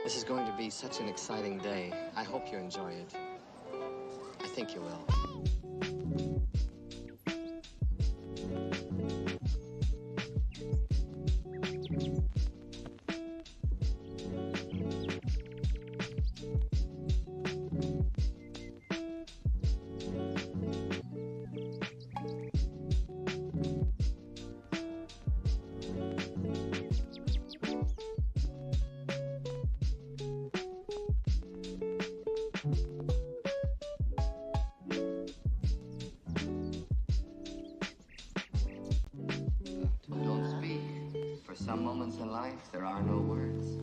This is going to be such an exciting day. I hope you enjoy it. I think you will. Don't speak. For some moments in life, there are no words.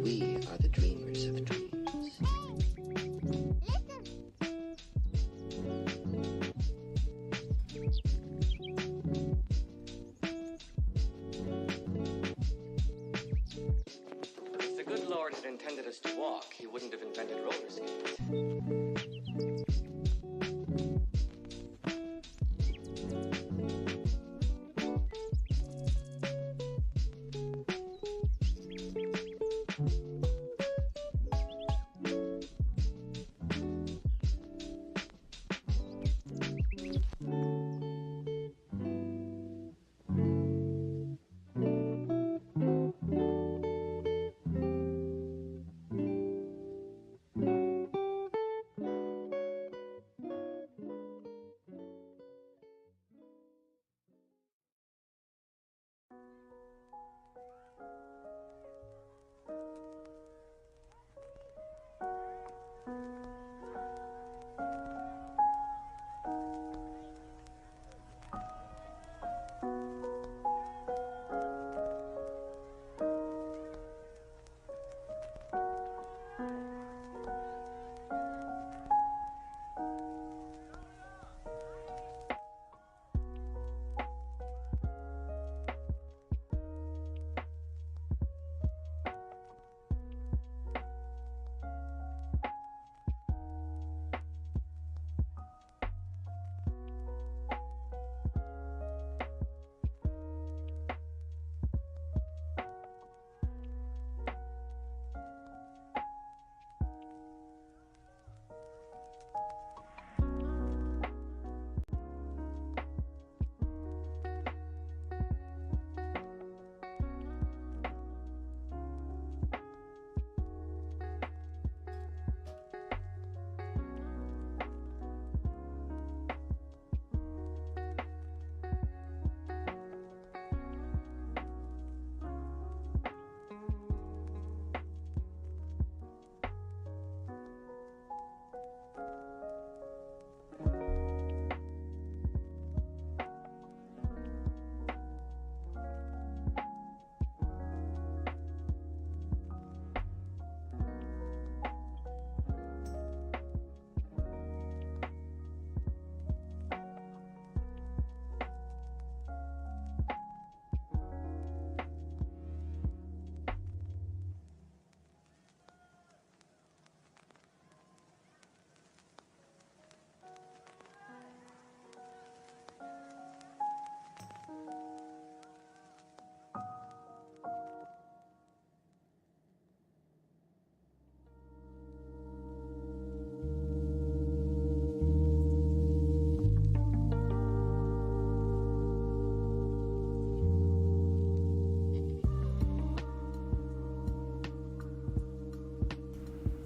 We are the dreamers of dreams. If the good Lord had intended us to walk, he wouldn't have invented roller skates.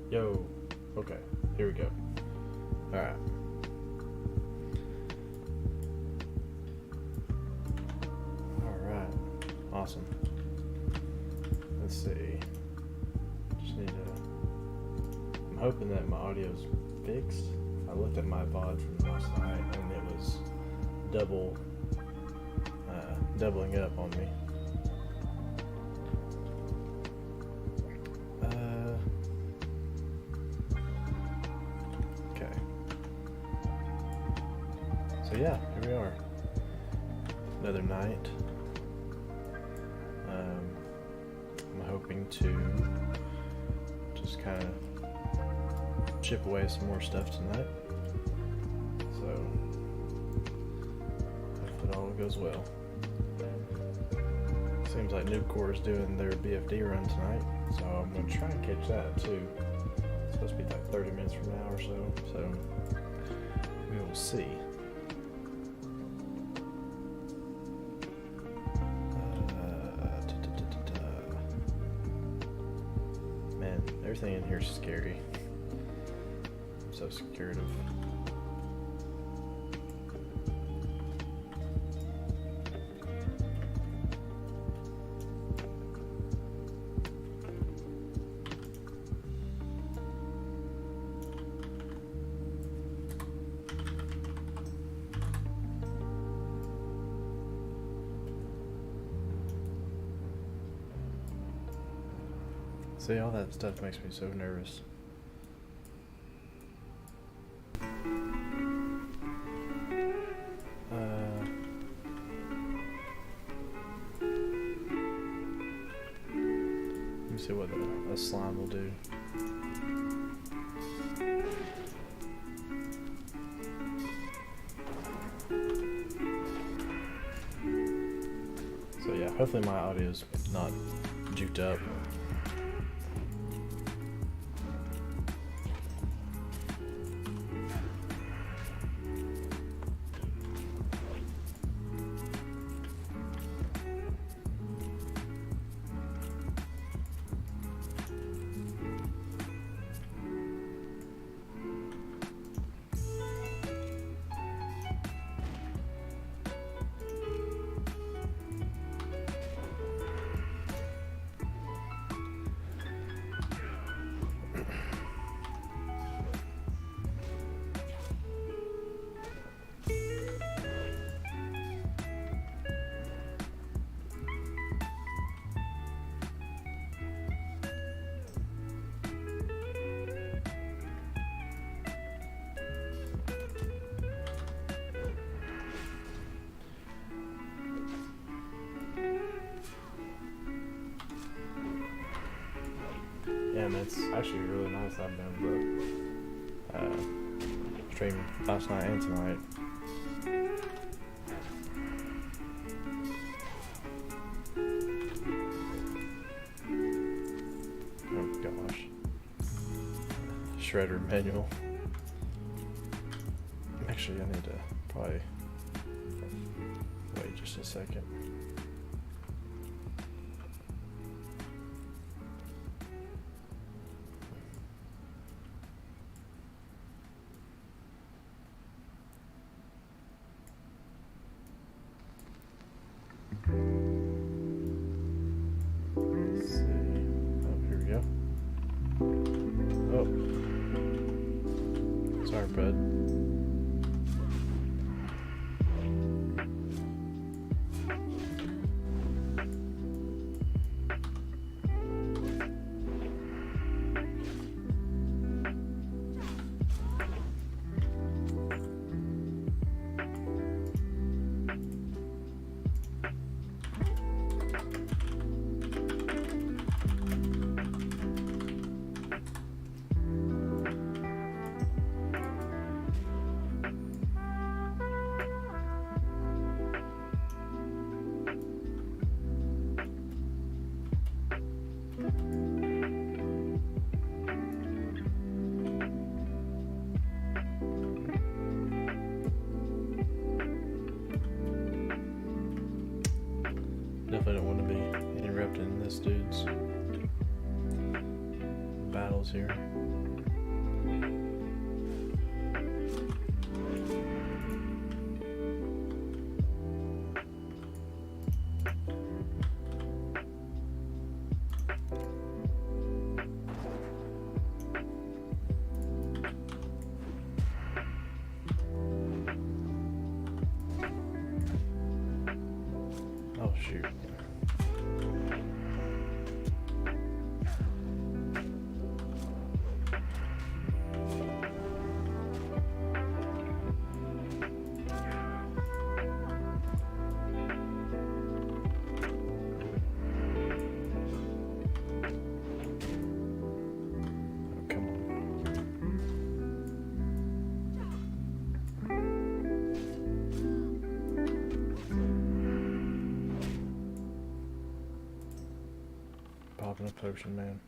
Yo, okay, here we go. Alright. Alright, awesome. Let's see. Just need to. I'm hoping that my audio's fixed. I looked at my VOD from last night and it was doubling up on me. So yeah, here we are. Another night. I'm hoping to just kind of chip away some more stuff tonight. So hopefully it all goes well. Seems like Newcore is doing their BFD run tonight, so I'm going to try and catch that too. It's supposed to be like 30 minutes from now or so, so we will see. Man, everything in here is scary. I'm so scared of. See, all that stuff makes me so nervous. Let me see what a slime will do. So yeah, hopefully my audio's not juked up. Yeah, and it's actually really nice. I've been able to stream last night and tonight. Oh gosh. Shredder manual. Actually, I need to probably wait just a second. Sorry, Fred. Definitely don't want to be interrupted in this dude's battles here. Oh shoot. stamina potion, man.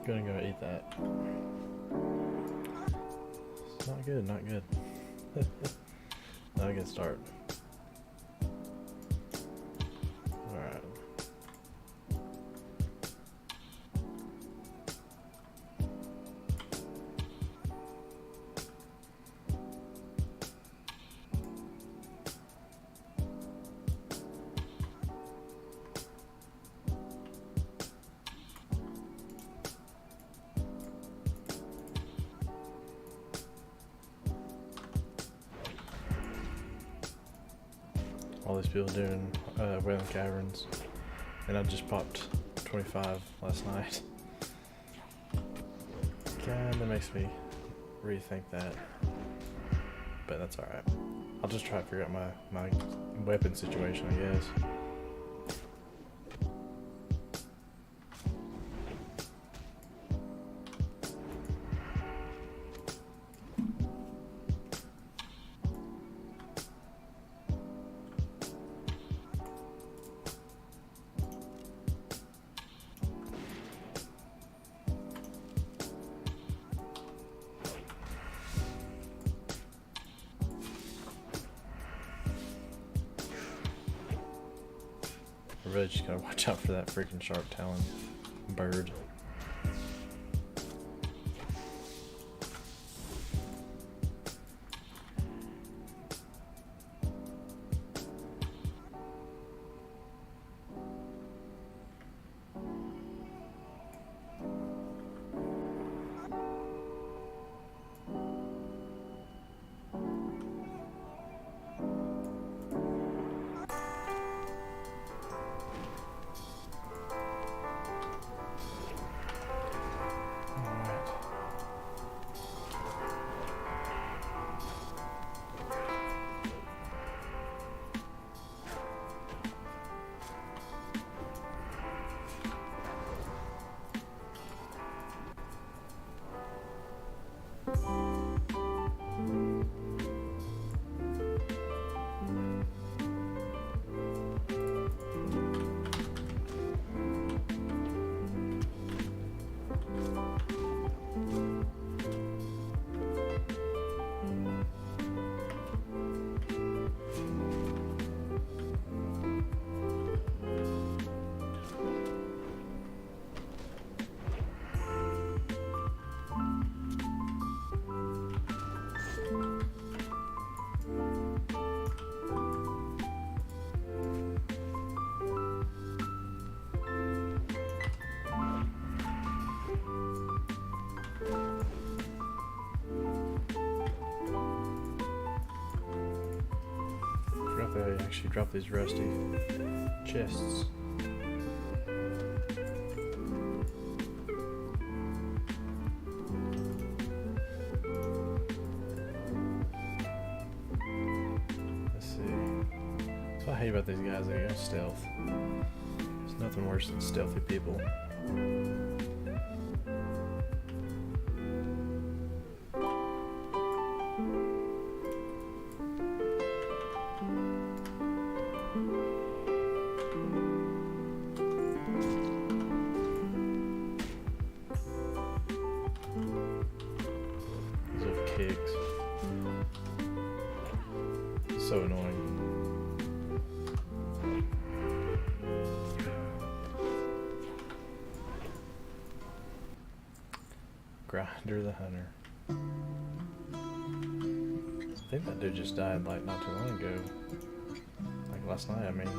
Gonna go eat that. It's not good, not good. Not a good start. Alright. All these people doing Wayland Caverns, and I just popped 25 last night. Kinda makes me rethink that, but that's alright. I'll just try to figure out my weapon situation, I guess. I really just gotta watch out for that freaking sharp talon bird. They actually drop these rusty chests. Let's see. That's what I hate about these guys, they go stealth. There's nothing worse than stealthy people. Kicks. So annoying. Grinder the Hunter. I think that dude just died like not too long ago. Like last night, I mean.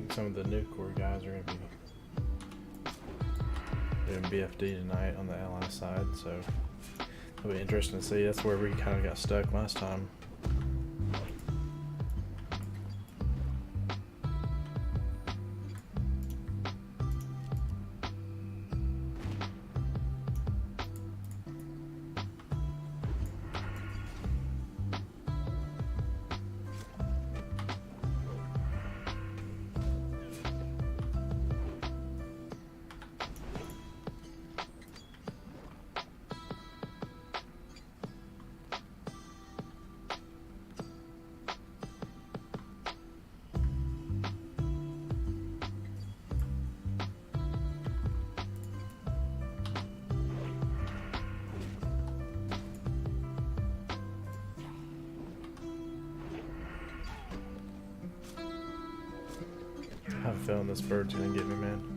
think some of the new core guys are going to be doing BFD tonight on the LI side, so it'll be interesting to see. That's where we kind of got stuck last time. I have a feeling this bird's gonna get me, man.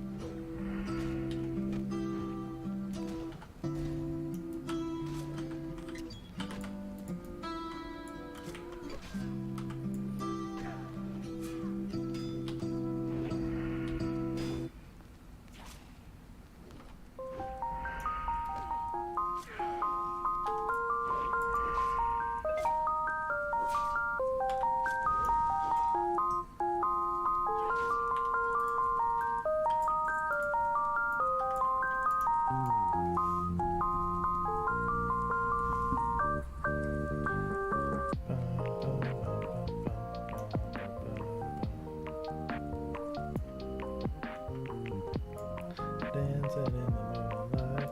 Dancing in the moonlight.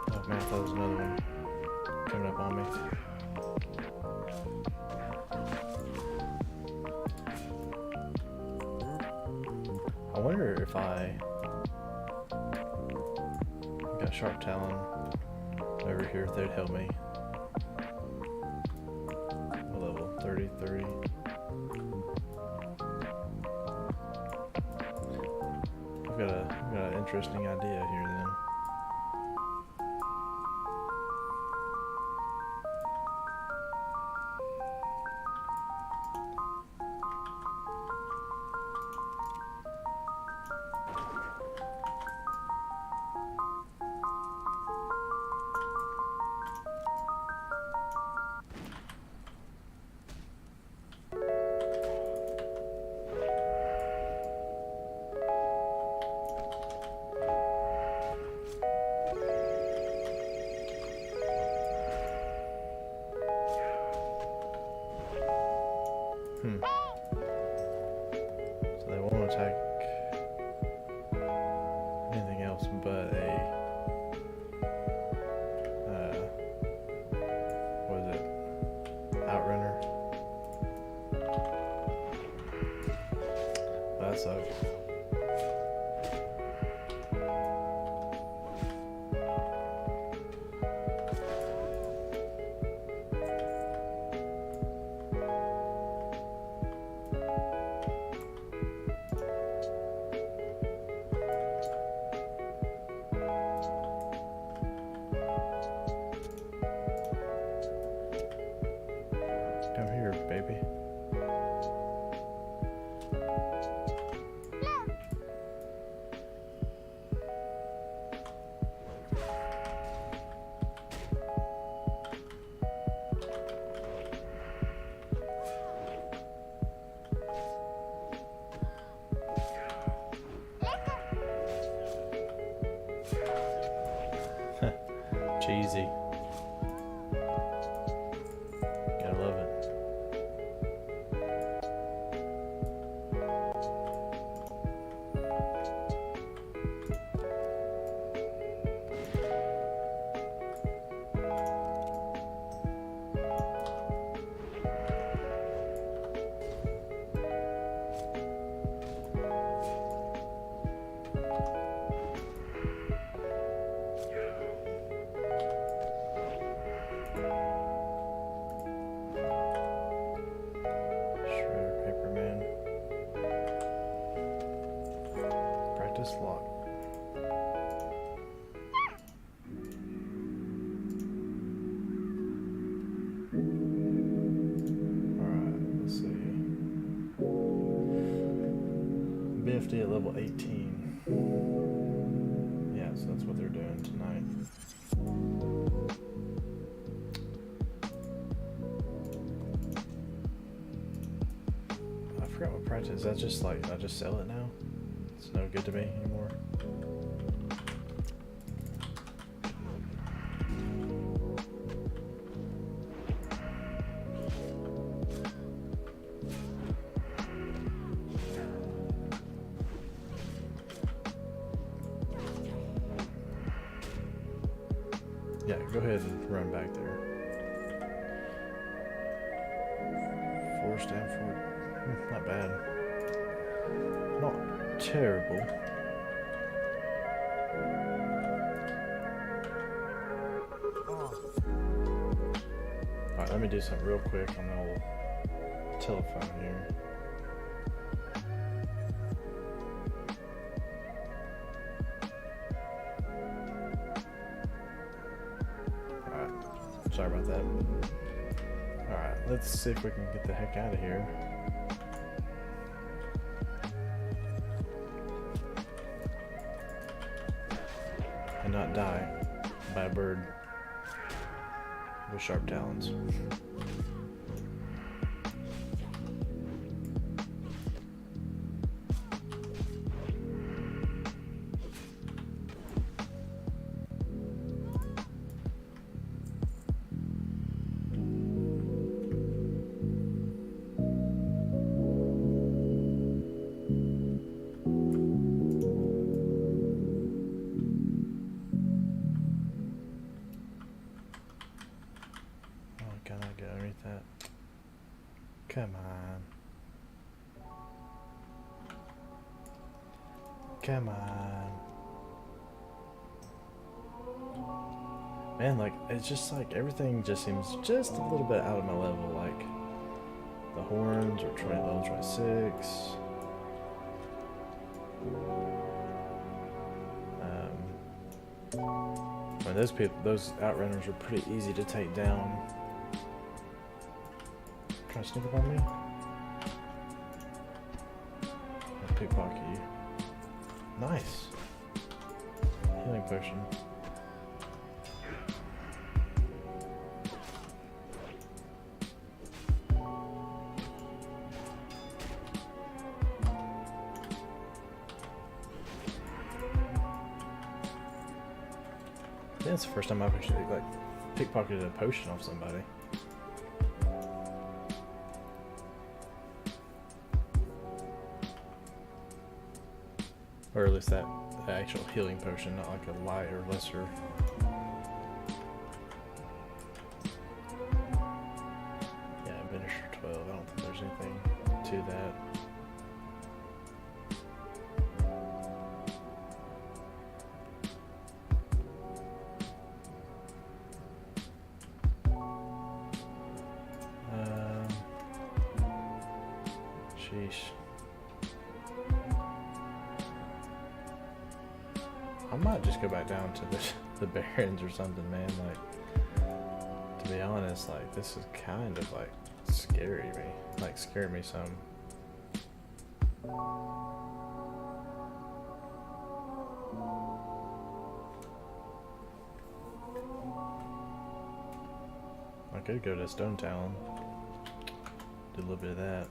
Oh man, I thought there was another one coming up on me. I wonder if I got Sharp Talon over here, if they'd help me. Level 33. I've got an interesting idea here then. So they won't attack anything else but a what is it? Outrunner. That sucks. Come here, baby. Cheesy. Gotta love it. 50 at level 18. Yeah, so that's what they're doing tonight. I forgot what price is. That just like, I just sell it now? It's no good to me anymore. Yeah, go ahead and run back there. Four Stanford. Not bad. Not terrible. Alright, let me do something real quick on the old telephone here. Sorry about that. Alright, let's see if we can get the heck out of here. And not die by a bird with sharp talons. Can I get underneath that? Come on. Come on. Man, like, it's just like everything just seems just a little bit out of my level. Like, the horns are level 26. I mean, those outrunners are pretty easy to take down. Try to sneak up on me? I'll pickpocket you. Nice. Healing potion. I think it's the first time I've actually like pickpocketed a potion off somebody. Or at least that actual healing potion, not like a light or lesser. Yeah, finisher 12. I don't think there's anything to that. Sheesh. I might just go back down to the Barrens or something, man. Like, to be honest, like, this is kind of like scaring me some. I could go to Stone Town, do a little bit of that.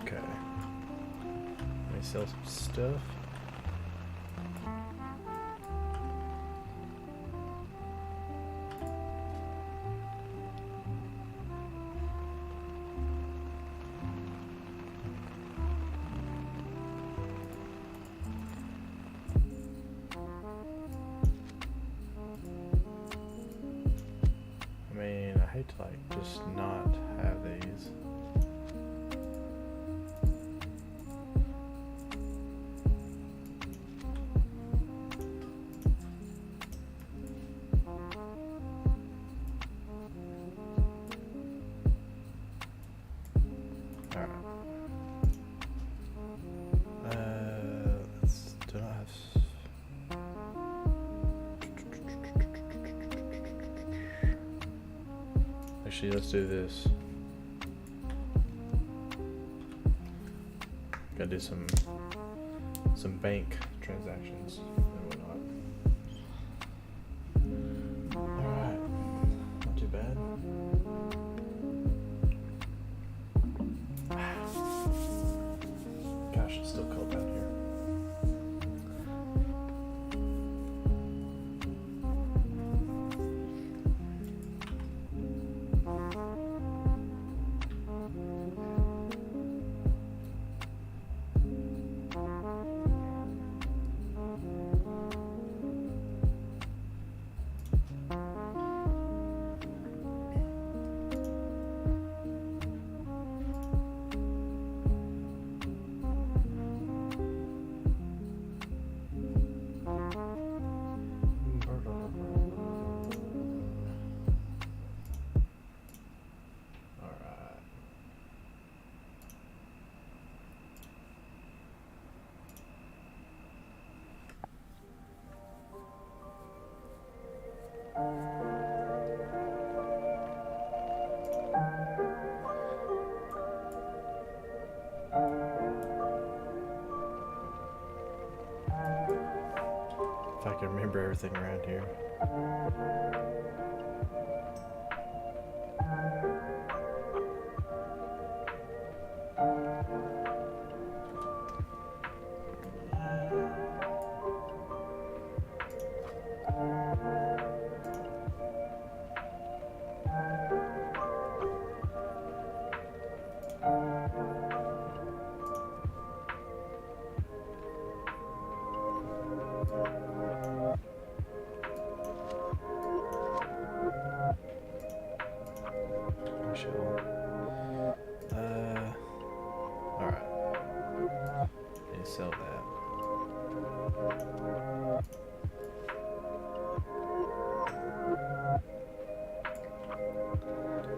Okay. Let me sell some stuff. I mean, I hate to like just not have these. Alright. Do not have Actually, let's do this. Gotta do some bank transactions and whatnot. Alright. Not too bad. Gosh, it's still cold out here. If I can remember everything around here. Alright. Need to sell that.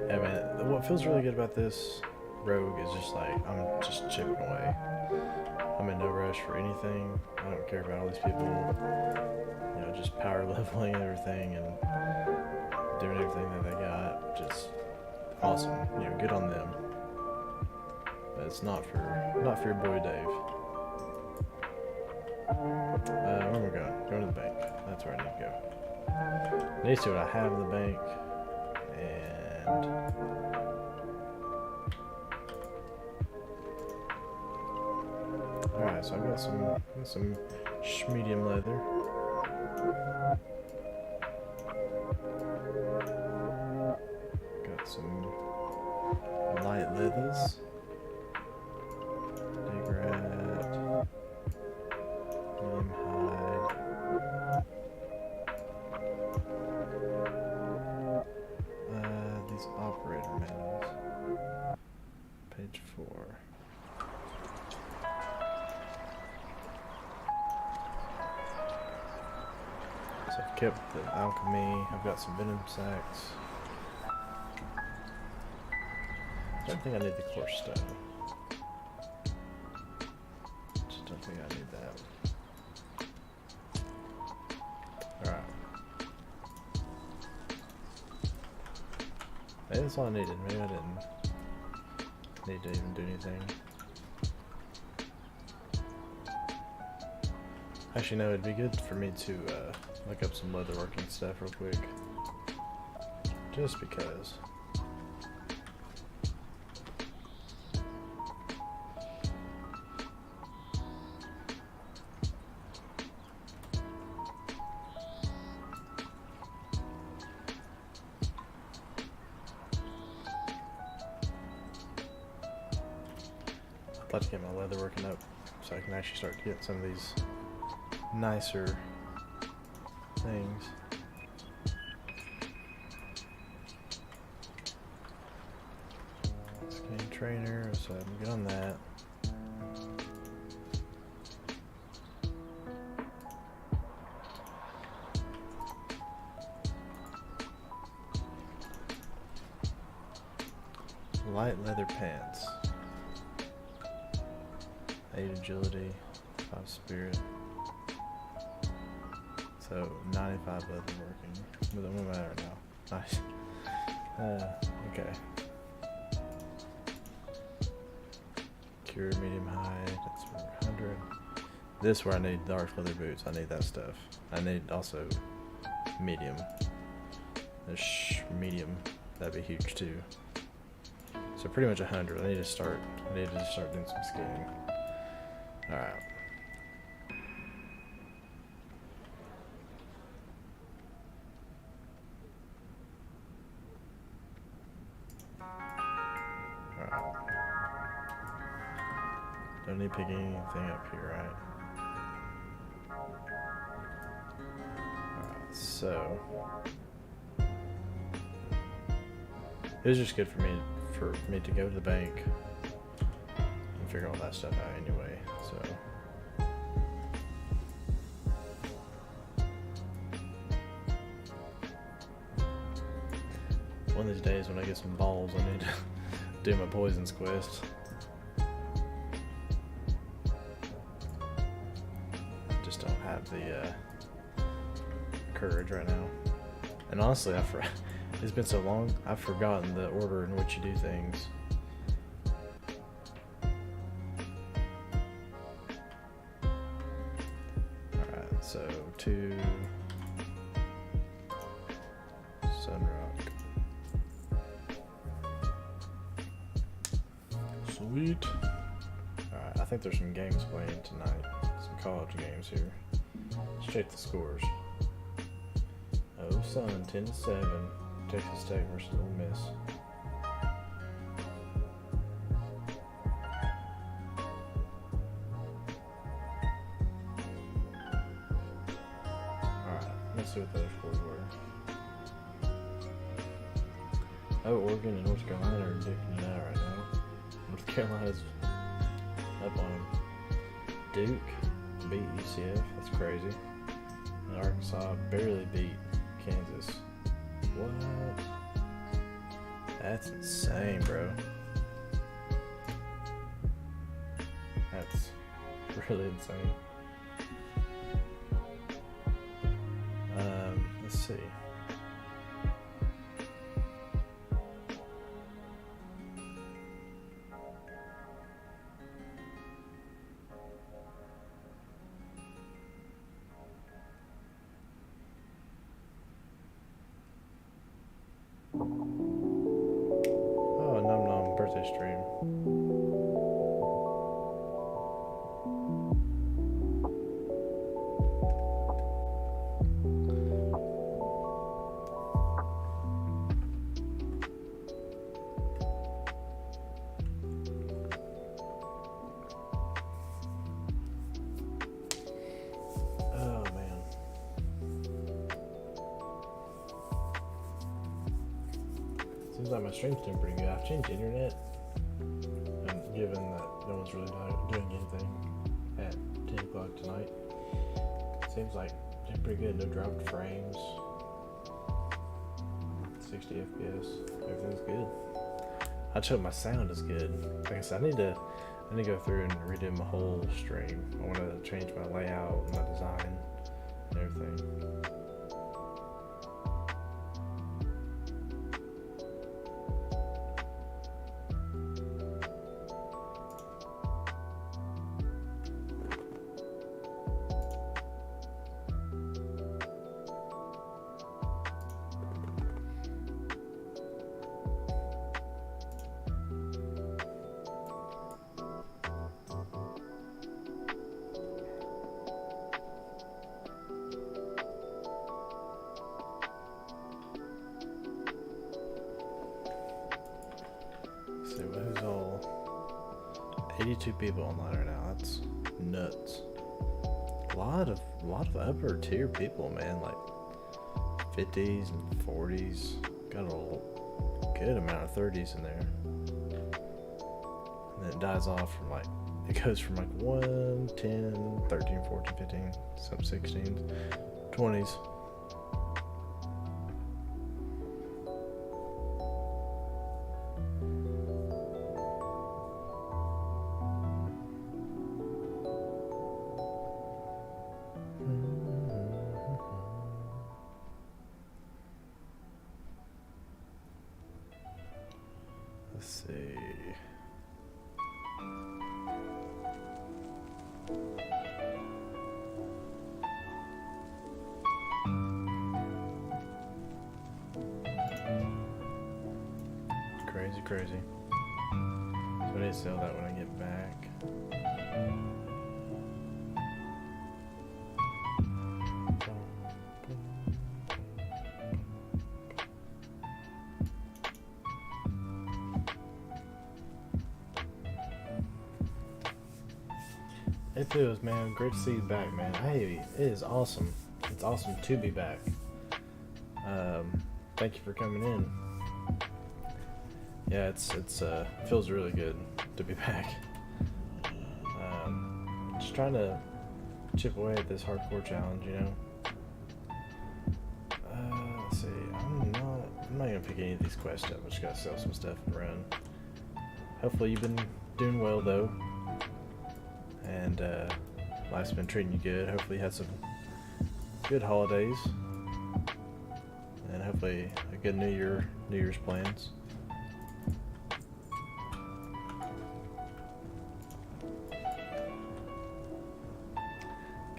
Yeah, man, what feels really good about this rogue is just like, I'm just chipping away. I'm in no rush for anything. I don't care about all these people, you know, just power leveling everything and doing everything that they got. Just awesome, you know, good on them. But it's not for your boy Dave. Where am I going? Going to the bank. That's where I need to go. I need to see what I have in the bank. And alright, so I've got some medium leather. Got some light leathers. Digrat. Medium hide. These operator manuals. Page 4. So I've kept the alchemy. I've got some venom sacks. I don't think I need the core stone. Just don't think I need that. Alright. Maybe that's all I needed. Maybe I didn't need to even do anything. Actually, no, it'd be good for me to look up some leatherworking stuff real quick. Just because. I'd like to get my leather working up so I can actually start to get some of these nicer things. Skin trainer, so I can get on that. Light leather pants. 8 agility, 5 spirit. So 95 leather working. What am I at right now? Nice. Okay. Cure medium high. That's 100. This where I need dark leather boots. I need that stuff. I need also medium. This medium. That'd be huge too. So pretty much 100. I need to start doing some skating. Alright. Don't need to pick anything up here, right? Alright, so it was just good for me to go to the bank and figure all that stuff out anyway, so one of these days when I get some balls I need to do my poisons quest. Just don't have the courage right now. And honestly, it's been so long, I've forgotten the order in which you do things. Alright, so to Sunrock. Sweet. Alright, I think there's some games playing tonight. Some college games here. Let's check the scores. Oh, Sun, 10-7. Texas Tech versus Ole Miss. Alright, let's see what the other scores were. Oh, Oregon and North Carolina are duking it out right now. North Carolina's up on them. Duke beat UCF, that's crazy. And Arkansas barely beat Kansas. What? That's insane, bro. That's really insane. Let's see. Oh, Num Num birthday stream. Oh man. Seems like my stream's doing pretty good. I've changed the internet, and given that no one's really doing anything at 10 o'clock tonight, seems like it's pretty good. No dropped frames, 60 FPS, everything's good. I just hope my sound is good. Like I said, I need to go through and redo my whole stream. I want to change my layout, my design, and everything. See who's all 82 people online right now. That's nuts. A lot of upper tier people, man. Like 50s and 40s. Got a good amount of 30s in there. And then it dies off from like, it goes from like 1, 10, 13, 14, 15, some 16s, 20s. Let's see. Crazy. So I need to sell that when I get back. It feels, man, great to see you back, man. Hey, it is awesome. It's awesome to be back. Thank you for coming in. Yeah, it feels really good to be back. Just trying to chip away at this hardcore challenge, you know. Let's see. I'm not gonna pick any of these quests up. I'm just gonna sell some stuff and run. Hopefully you've been doing well though, and life's been treating you good. Hopefully you had some good holidays, and hopefully a good New Year's plans.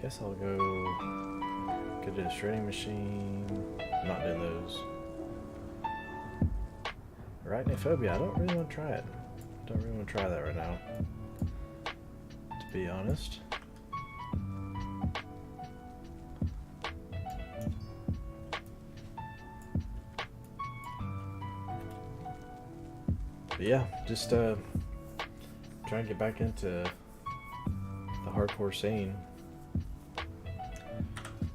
Guess I'll go to the shredding machine. I'm not doing those. Arachnophobia, I don't really want to try it. Don't really want to try that right now, to be honest. But yeah, just trying to get back into the hardcore scene.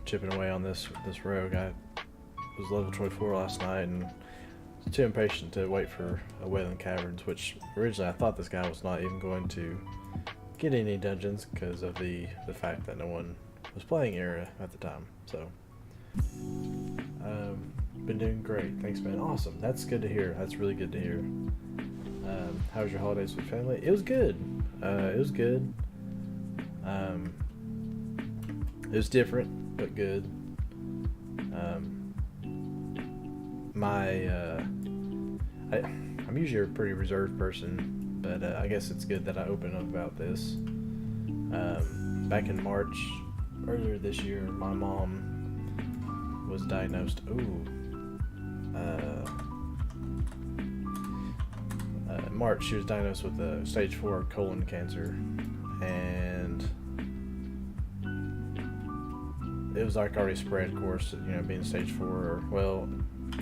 Chipping away on this rogue. I was level 24 last night and was too impatient to wait for a Wayland Caverns, which originally I thought this guy was not even going to get any dungeons because of the fact that no one was playing Era at the time. So been doing great. Thanks, man. Awesome. That's good to hear. That's really good to hear. How was your holidays with family? It was good. It was good. It was different, but good. I'm usually a pretty reserved person, but I guess it's good that I open up about this. Back in March, earlier this year, my mom was diagnosed. In March, she was diagnosed with stage 4 colon cancer, and it was like already spread, of course, you know, being stage 4. Well,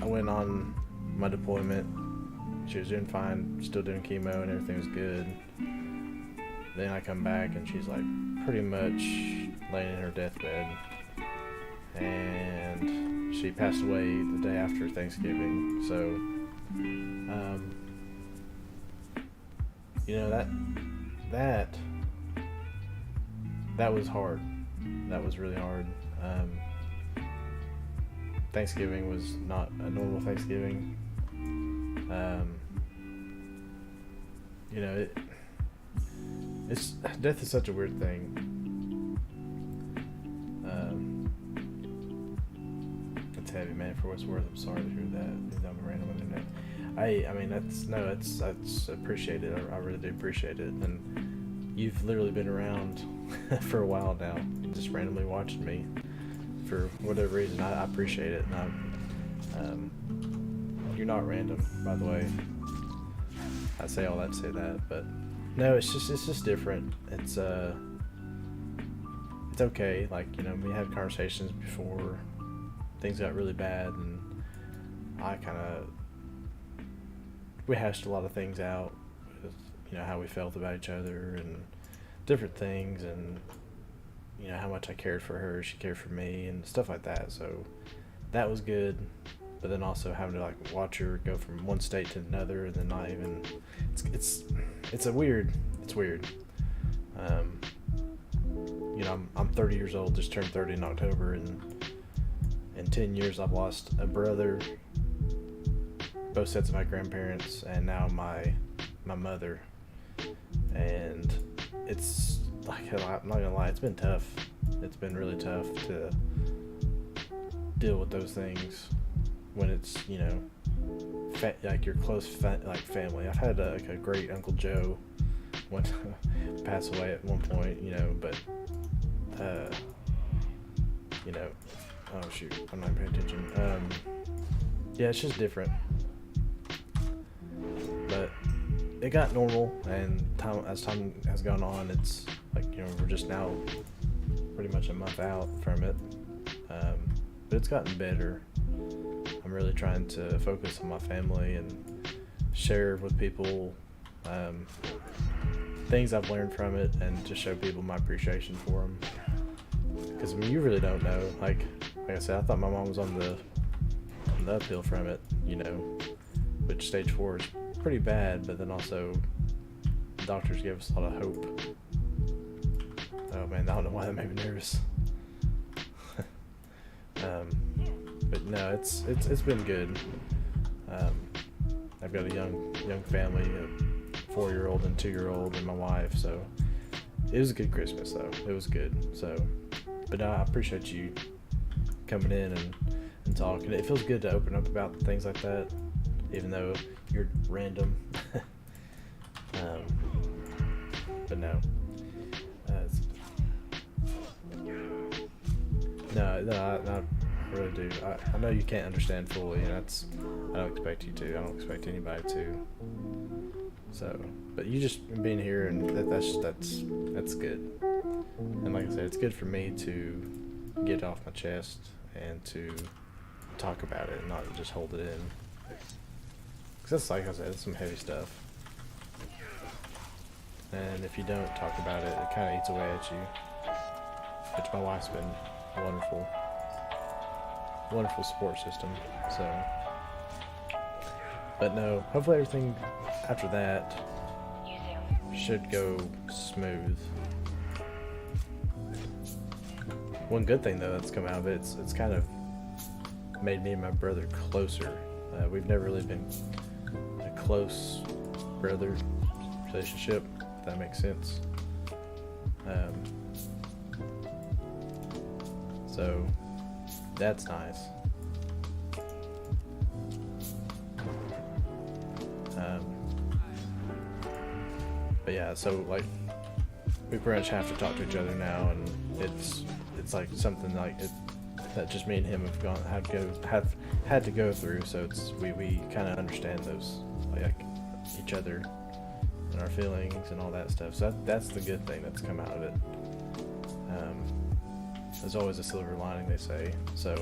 I went on my deployment. She was doing fine, still doing chemo, and everything was good. Then I come back, and she's like pretty much laying in her deathbed. And she passed away the day after Thanksgiving. So, you know, that was hard. That was really hard. Thanksgiving was not a normal Thanksgiving. You know, death is such a weird thing. It's heavy, man. For what's worth, I'm sorry to hear that. It's on the random internet. I mean, that's appreciated. I really do appreciate it. And you've literally been around for a while now, just randomly watching me for whatever reason. I appreciate it. And you're not random, by the way. I say all that to say that, but no, it's just different. It's okay. Like, you know, we had conversations before things got really bad, and we hashed a lot of things out with, you know, how we felt about each other and different things, and you know, how much I cared for her, she cared for me, and stuff like that. So that was good. But then also having to like watch her go from one state to another, and then not even, it's weird. You know, I'm 30 years old, just turned 30 in October, and in 10 years I've lost a brother, both sets of my grandparents, and now my mother. And it's like, I'm not gonna lie, it's been tough. It's been really tough to deal with those things when it's, you know, like your close like family. I've had like a great Uncle Joe went pass away at one point, you know, but you know, oh shoot, I'm not paying attention. Yeah, it's just different. But it got normal, and as time has gone on, it's like, you know, we're just now pretty much a month out from it. But it's gotten better. I'm really trying to focus on my family and share with people things I've learned from it, and just show people my appreciation for them. Because I mean, you really don't know. Like I said, I thought my mom was on the uphill from it, you know, which stage 4 is pretty bad, but then also the doctors gave us a lot of hope. Oh man, I don't know why that made me nervous. But no, it's been good. I've got a young family, a 4-year-old and 2-year-old, and my wife. So it was a good Christmas, though. It was good. So, but I appreciate you coming in and talking. It feels good to open up about things like that, even though you're random. But no. No, I really do. I know you can't understand fully, and I don't expect you to. I don't expect anybody to. So, but you just being here, and that's good. And like I said, it's good for me to get it off my chest and to talk about it, and not just hold it in. Because that's, like I said, it's some heavy stuff. And if you don't talk about it, it kind of eats away at you. Which my wife's been wonderful support system. So, but no, hopefully everything after that should go smooth. One good thing though that's come out of it, it's kind of made me and my brother closer. We've never really been a close brother relationship, if that makes sense. So that's nice. But yeah, so like we pretty much have to talk to each other now, and it's like something like it that just me and him have had to go through. So it's we kind of understand those, like each other and our feelings and all that stuff. So that's the good thing that's come out of it. There's always a silver lining, they say. So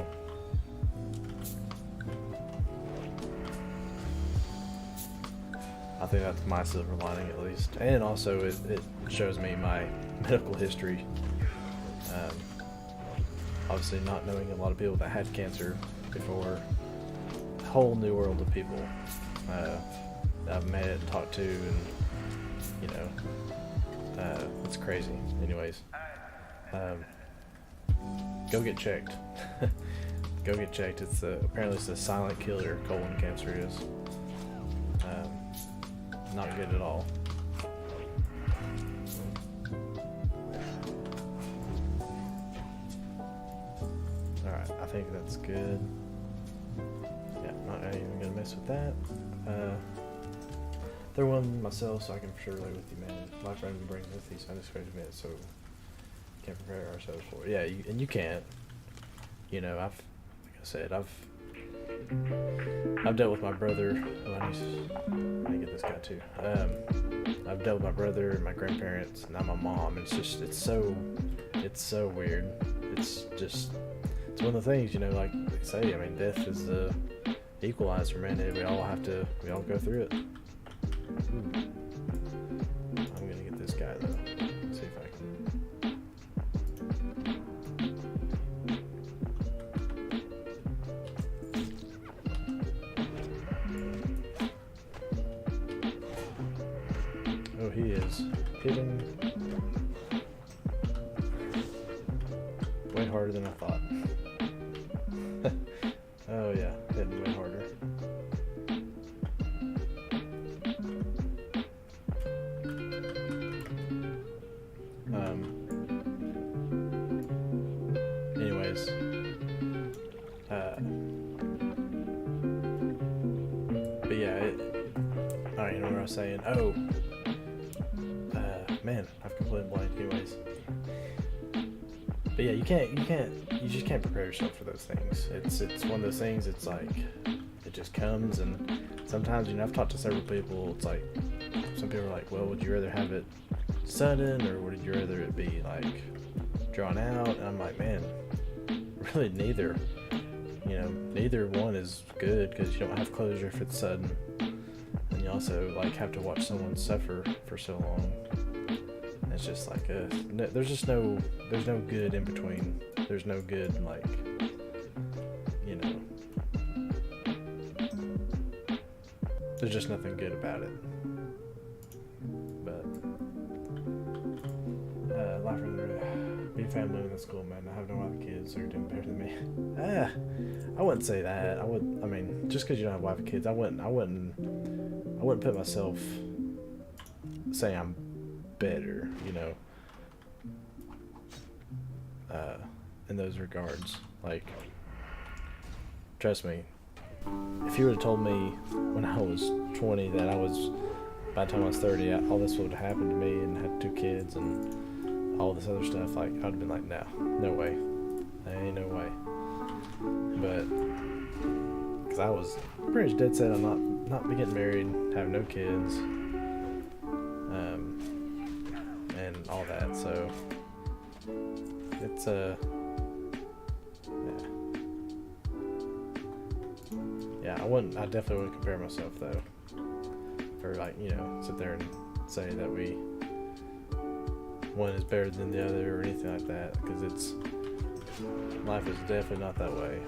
I think that's my silver lining, at least. And also it shows me my medical history. Obviously not knowing a lot of people that had cancer before, a whole new world of people that I've met and talked to, and you know, it's crazy. Anyways, go get checked. Go get checked. It's apparently it's a silent killer. Colon cancer is not good at all. Alright, I think that's good. Yeah, not even gonna mess with that. Throw one myself so I can for sure relate with you, man. My friend will bring with these unexpected minutes, so can't prepare ourselves for it. Yeah, and you can't. You know, like I said, I've dealt with my brother. Oh, I need to get this guy too. I've dealt with my brother and my grandparents, and now my mom. It's so weird. It's one of the things, you know, like they say. I mean, death is the equalizer, man. We all go through it. I'm gonna get this guy though. Let's see if I can. Oh, he is hitting way harder than I thought. Oh yeah, hitting way harder. Anyways, but was saying? Oh, man, I've completely blanked. Anyways, but yeah, you just can't prepare yourself for those things. It's one of those things. It's like it just comes, and sometimes, you know, I've talked to several people. It's like some people are like, well, would you rather have it sudden, or would you rather it be like drawn out? And I'm like, man, really neither. You know, neither one is good, because you don't have closure if it's sudden, and you also like have to watch someone suffer for so long. And it's just like there's no good in between. There's no good, like, you know, there's just nothing good about it. But life in being family in the school, man. I have no other kids, so you're doing better than me. I wouldn't say that. I mean, just because you don't have wife and kids, I wouldn't put myself saying I'm better, you know, in those regards. Like, trust me, if you would have told me when I was 20 that by the time I was 30, all this would have happened to me, and had 2 kids and all this other stuff, like, I'd have been like, no way, there ain't no way. But because I was pretty much dead set on not be getting married, have no kids, and all that. So it's yeah, I definitely wouldn't compare myself though, or like, you know, sit there and say that one is better than the other or anything like that, because life is definitely not that way.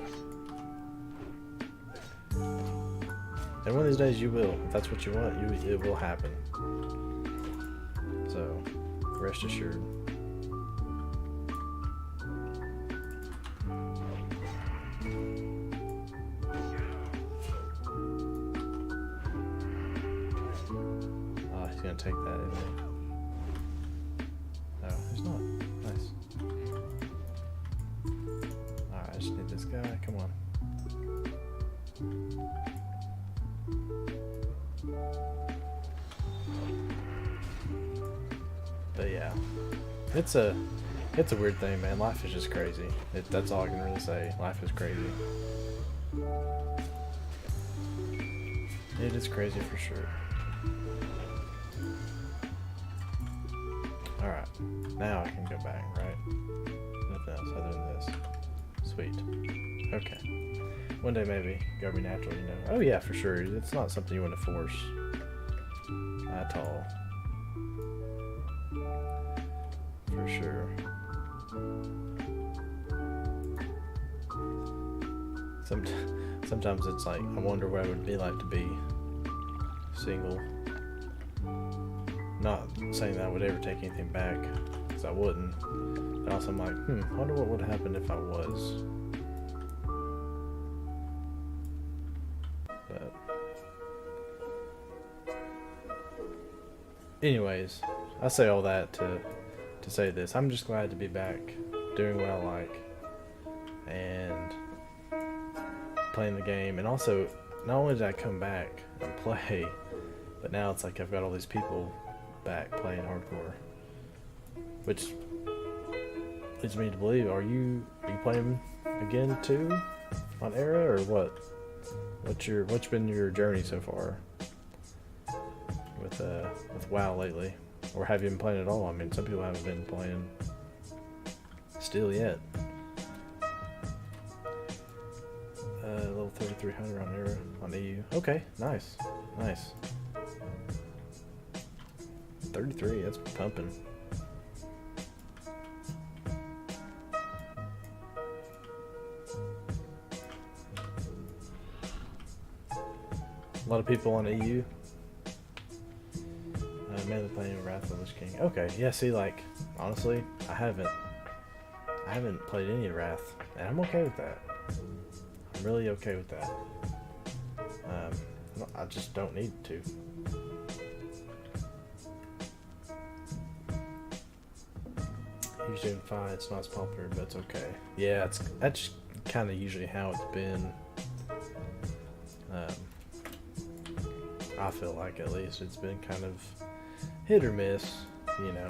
And one of these days you will. If that's what you want, it will happen. So, rest assured. He's gonna take that, isn't he? No, he's not. Nice. Alright, I just need this guy. Come on. But yeah, it's a weird thing, man. Life is just crazy. That's all I can really say. Life is crazy. It is crazy for sure. Alright, now I can go back, right? Nothing else other than this. Sweet. Okay. One day maybe. Gotta be natural, you know. Oh yeah, for sure. It's not something you want to force at all. For sure. Sometimes it's like, I wonder what it would be like to be single. Not saying that I would ever take anything back, because I wouldn't. But also I'm like, I wonder what would happen if I was. But anyways, I say all that to say this. I'm just glad to be back doing what I like and playing the game. And also, not only did I come back and play, but now it's like I've got all these people back playing hardcore, which leads me to believe, are you playing again too on Era, or what? What's been your journey so far with WoW lately? Or have you been playing at all? I mean, some people haven't been playing still yet. Level 3300 on Era on EU. Okay, nice. 33, that's pumping. A lot of people on EU. Mainly playing Wrath of the Lich King. Okay, yeah, see, like, honestly, I haven't played any Wrath, and I'm okay with that. I'm really okay with that. I just don't need to. Usually in 5, it's not as popular, but it's okay. Yeah, that's kind of usually how it's been. I feel like at least it's been kind of hit or miss, you know.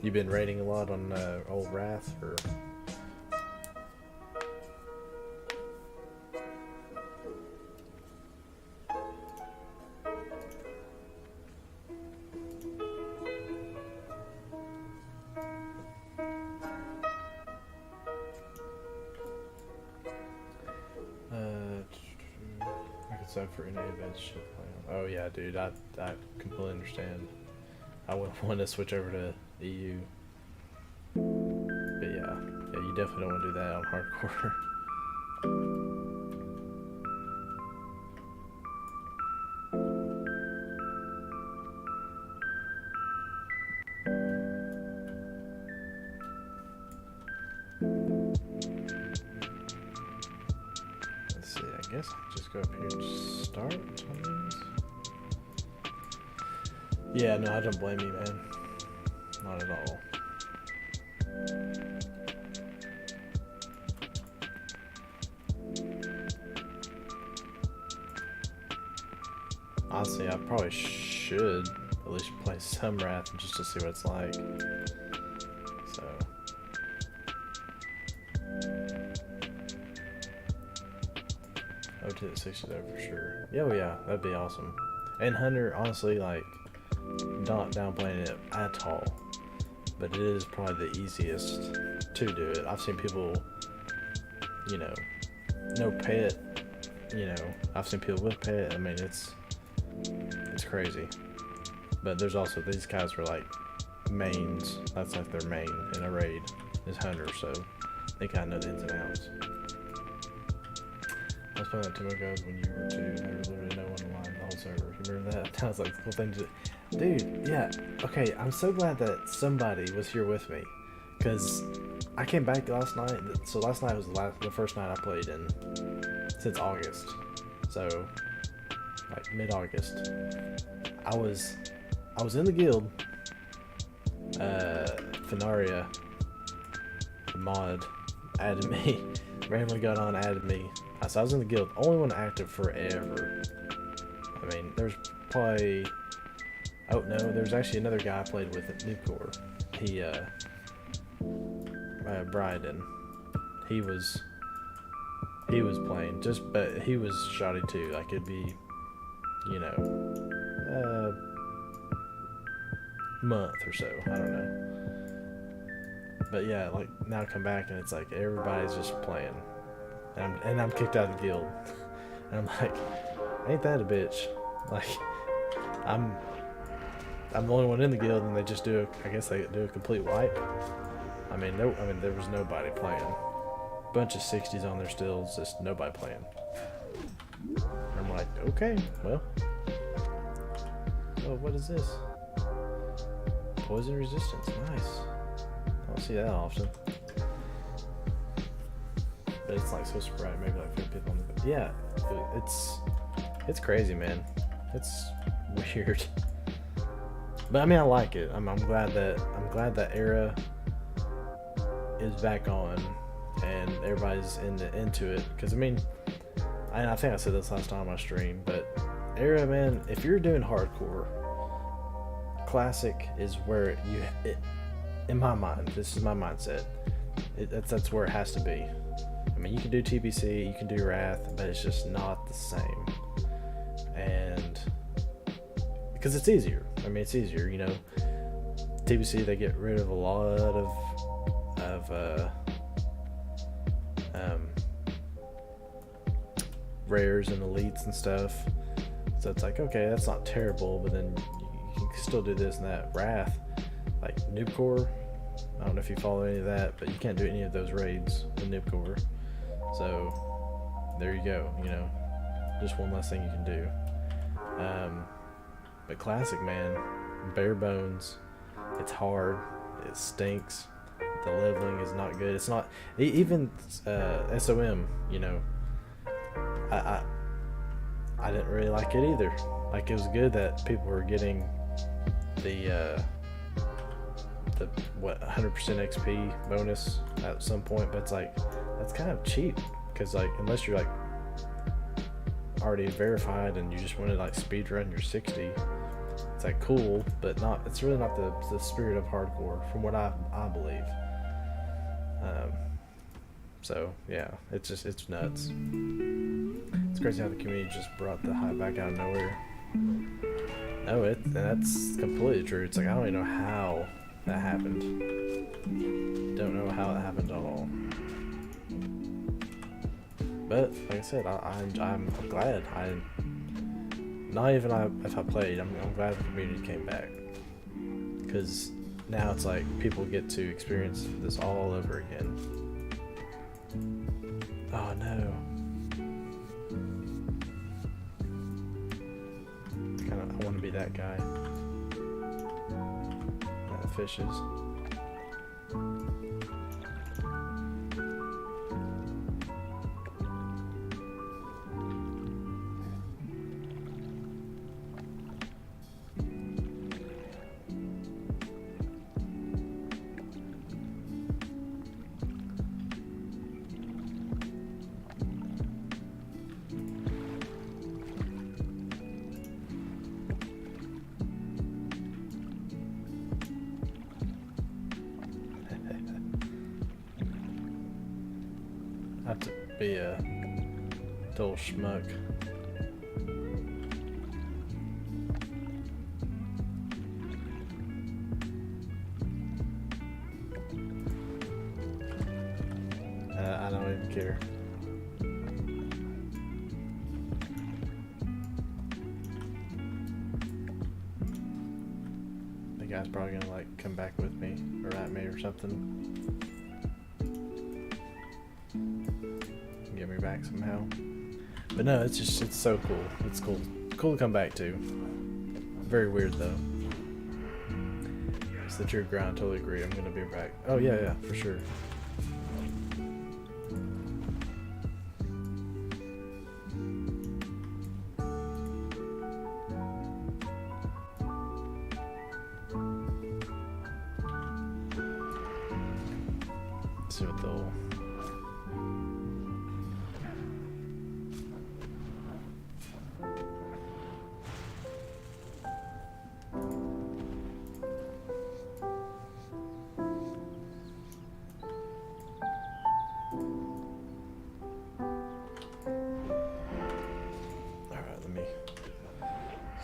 You been raiding a lot on old Wrath, or? I could sub for any events shit plan. Oh yeah, dude, I completely understand. I wouldn't want to switch over to EU. But yeah, you definitely don't want to do that on hardcore. Let's see, I guess I'll just go up here and start. Yeah, no, I don't blame you, man. Not at all. Honestly, I probably should at least play some Wrath just to see what it's like. So. OT at 60 though for sure. Yeah, well, yeah, that'd be awesome. And Hunter, honestly, like, not downplaying it at all, but it is probably the easiest to do it. I've seen people, you know, no pet, you know, I've seen people with pet. I mean, it's crazy. But there's also these guys were like mains. That's like their main in a raid is Hunter, so they kind of know the ins and outs. I was playing that 2 ago when you were 2. There was literally no one online the whole server. You remember that? That was like the cool thing to do. Dude, yeah. Okay, I'm so glad that somebody was here with me, because I came back last night. So last night was the first night I played in since August. So like mid-August. I was in the guild. Fenaria, the mod, added me. Randomly got on, added me. So I was in the guild. Only one active forever. I mean, there's probably. Oh no, there's actually another guy I played with at Nucor. He, Bryden. He was playing, but he was shoddy too. Like it'd be, you know, month or so. I don't know. But yeah, like now I come back and it's like everybody's just playing, and I'm kicked out of the guild, and I'm like, ain't that a bitch? Like, I'm the only one in the guild, and they just do I guess they do a complete wipe. I mean, there was nobody playing. Bunch of 60s on there still, just nobody playing. I'm like, okay, well. Oh, what is this? Poison resistance, nice. I don't see that often. But it's like so sporadic, maybe like 50 people on the. Yeah, it's crazy, man. It's weird. But I mean, I like it. I'm glad that era is back on, and everybody's into it. Because I mean, I think I said this last time on my stream, but era, man, if you're doing hardcore, classic is where in my mind, this is my mindset. That's where it has to be. I mean, you can do TBC, you can do Wrath, but it's just not the same. And because it's easier. I mean, it's easier, you know. TBC, they get rid of a lot of rares and elites and stuff. So it's like, okay, that's not terrible, but then you can still do this and that. Wrath, like Noobcore, I don't know if you follow any of that, but you can't do any of those raids in Noobcore. So there you go, you know, just one less thing you can do. But classic, man, bare bones. It's hard. It stinks. The leveling is not good. It's not even SOM. You know, I didn't really like it either. Like, it was good that people were getting the the 100% XP bonus at some point, but it's like that's kind of cheap because like unless you're like already verified and you just want to like speed run your 60, it's like cool, but not. It's really not the spirit of hardcore, from what I believe. So yeah, it's nuts. It's crazy how the community just brought the hype back out of nowhere. No, that's completely true. It's like I don't even know how that happened. Don't know how it happened at all. But like I said, I'm glad. If I played, I'm glad the community came back, because now it's like people get to experience this all over again. Oh no. I want to be that guy that fishes. Not to be a dull schmuck. I don't even care. The guy's probably gonna like come back with me or at me or something. Get me back somehow. But no, it's so cool. It's cool to come back to. Very weird though. It's the true grind. Totally agree. I'm gonna be back. Oh yeah, for sure. Let's see what they'll.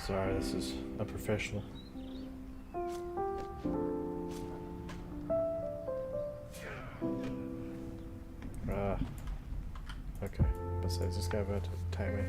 Sorry, this is unprofessional. Okay. Besides, this guy about to tag me.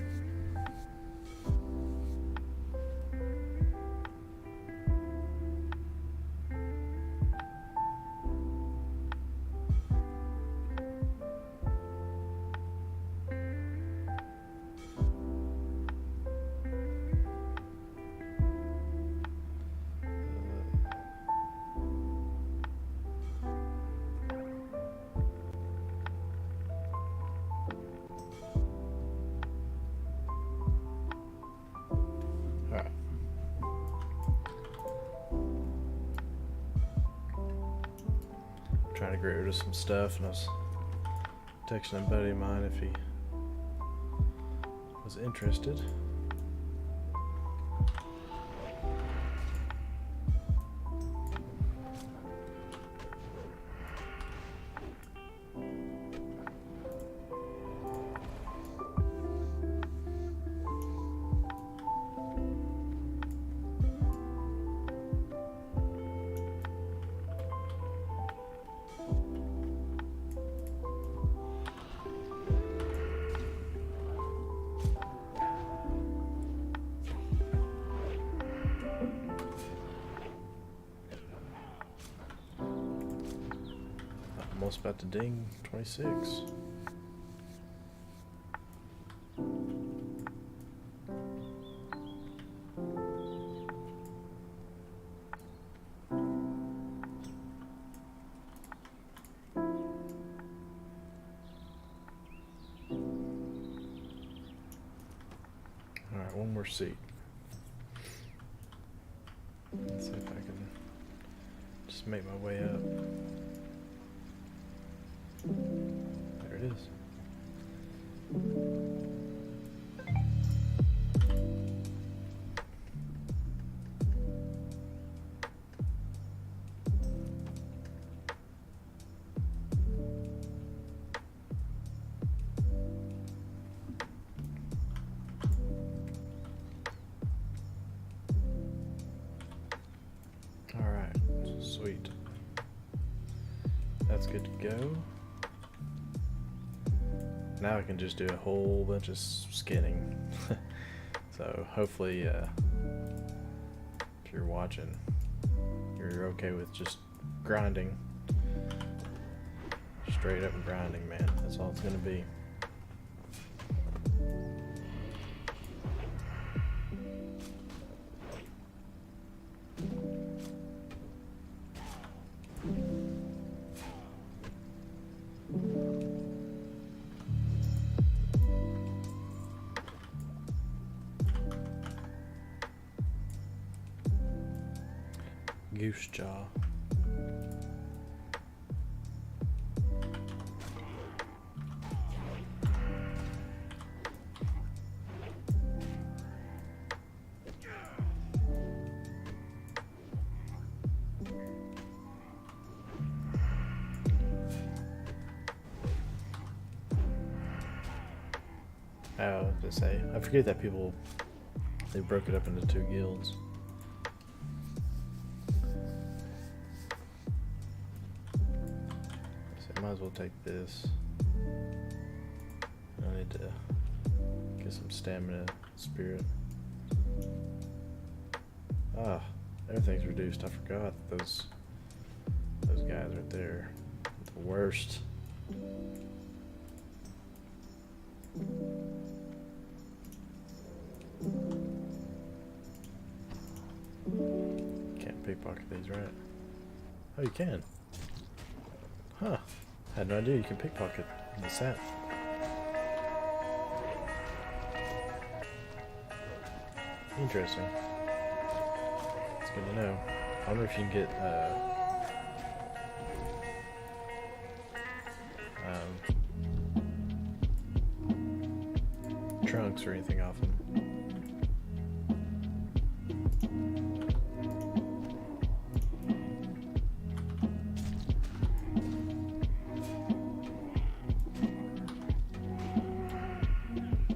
Trying to get rid of some stuff, and I was texting a buddy of mine if he was interested. Almost about to ding 26. Alright, one more seat. Let's see if I can just Just make my way up. There it is. Alright, sweet. That's good to go. Now I can just do a whole bunch of skinning. So hopefully, if you're watching, you're okay with just grinding. Straight up grinding, man. That's all it's gonna be. Goose jaw. Oh, to say, I forget that they broke it up into 2 guilds. So I might as well take this. I need to get some stamina, spirit. Ah, everything's reduced. I forgot those guys right there, the worst. Can't pickpocket these, right? Oh, you can. Huh. Had no idea you can pickpocket in the set. Interesting. It's good to know. I wonder if you can get trunks or anything off them.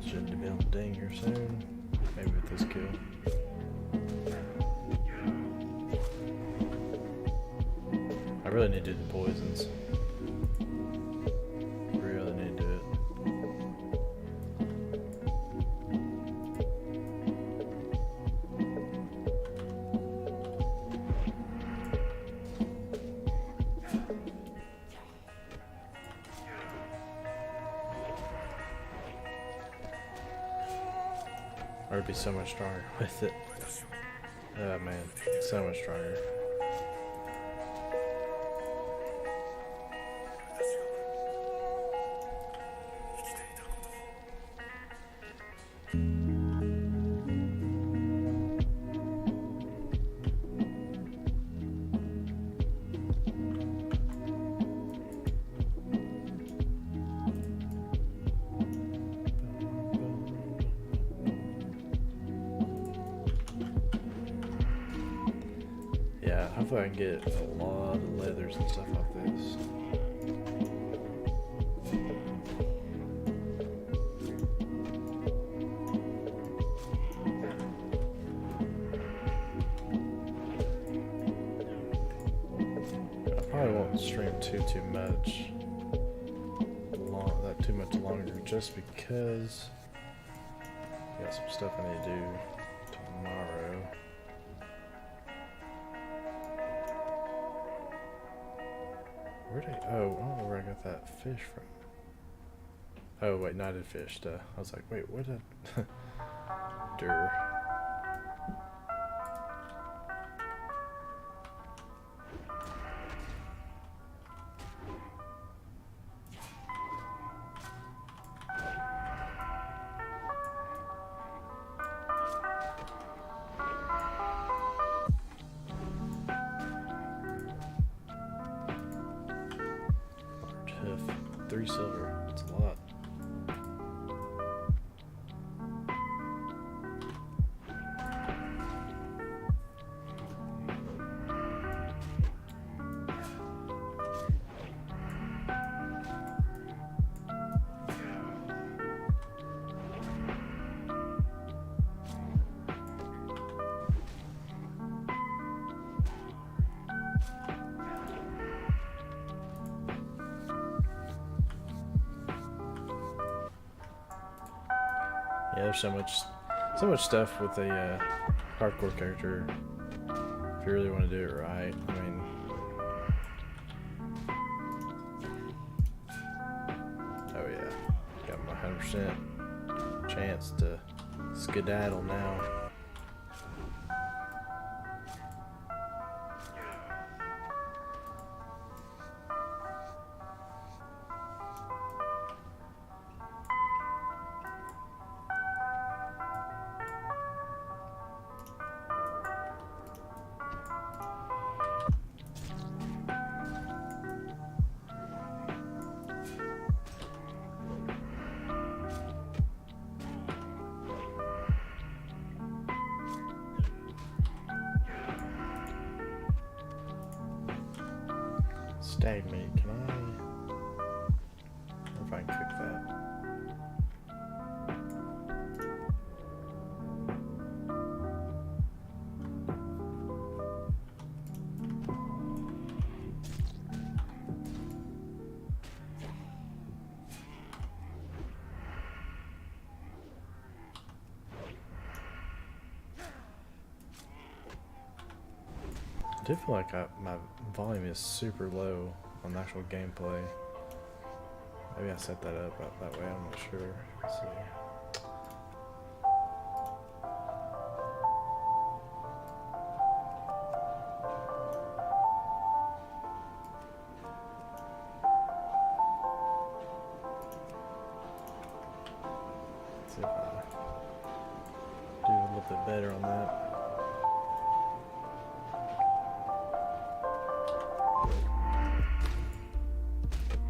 Should be able to ding here soon. Maybe with this kill. I really need to do the poisons. Really need to do it. Or it'd be so much stronger with it. Oh man, so much stronger. Yeah, hopefully I can get a lot of leathers and stuff like this. I probably won't stream too much longer, just because I got some stuff I need to do tomorrow. Oh, I don't know where I got that fish from. Oh wait, no, I did fish. I was like, wait, what did Dur. 3 silver. That's a lot. Yeah, there's so much stuff with a hardcore character. If you really want to do it right, I mean, oh yeah, got my 100% chance to skedaddle now. Stag meat, can I? I wonder if I can cook that. I do feel like my volume is super low on the actual gameplay. Maybe I set that up that way, I'm not sure. Let's see. Let's see if I do a little bit better on that.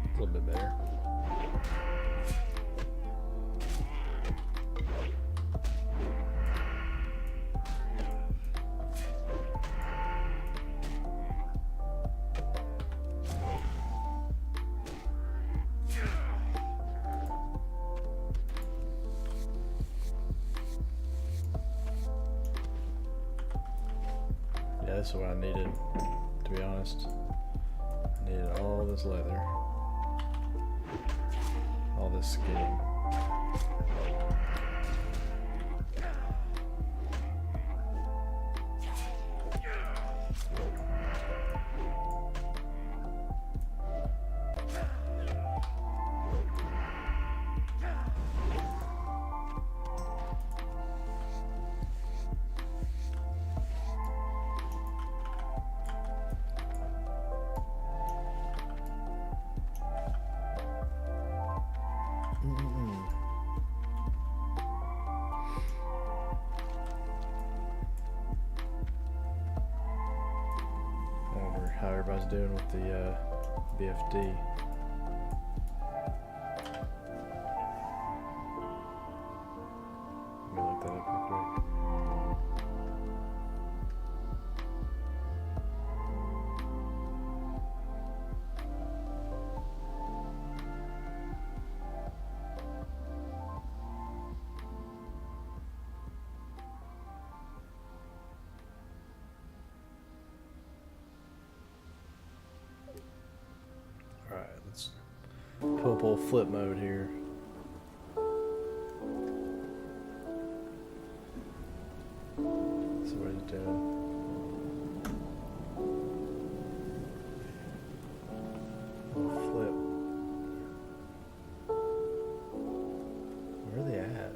A little bit better. Yeah, this is what I needed, to be honest. I needed all this leather. All this skin. I wonder how everybody's doing with the BFD. Let me look that up real quick. Alright, let's pull up old flip mode here. See what he's doing. Oh, flip. Where are they at?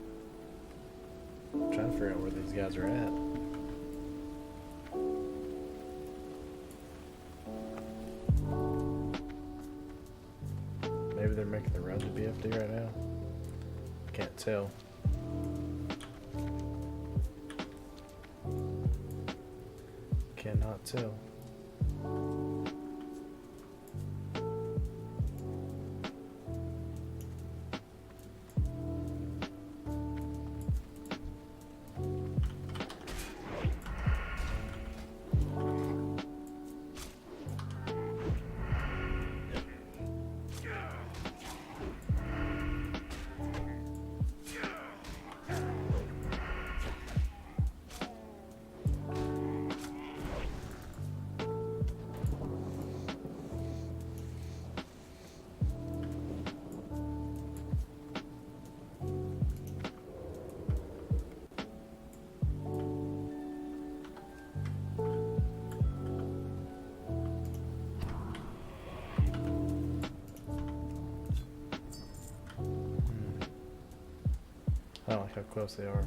I'm trying to figure out where these guys are at. Maybe they're making the run to BFD right now. Can't tell. Cannot tell. I don't like how close they are.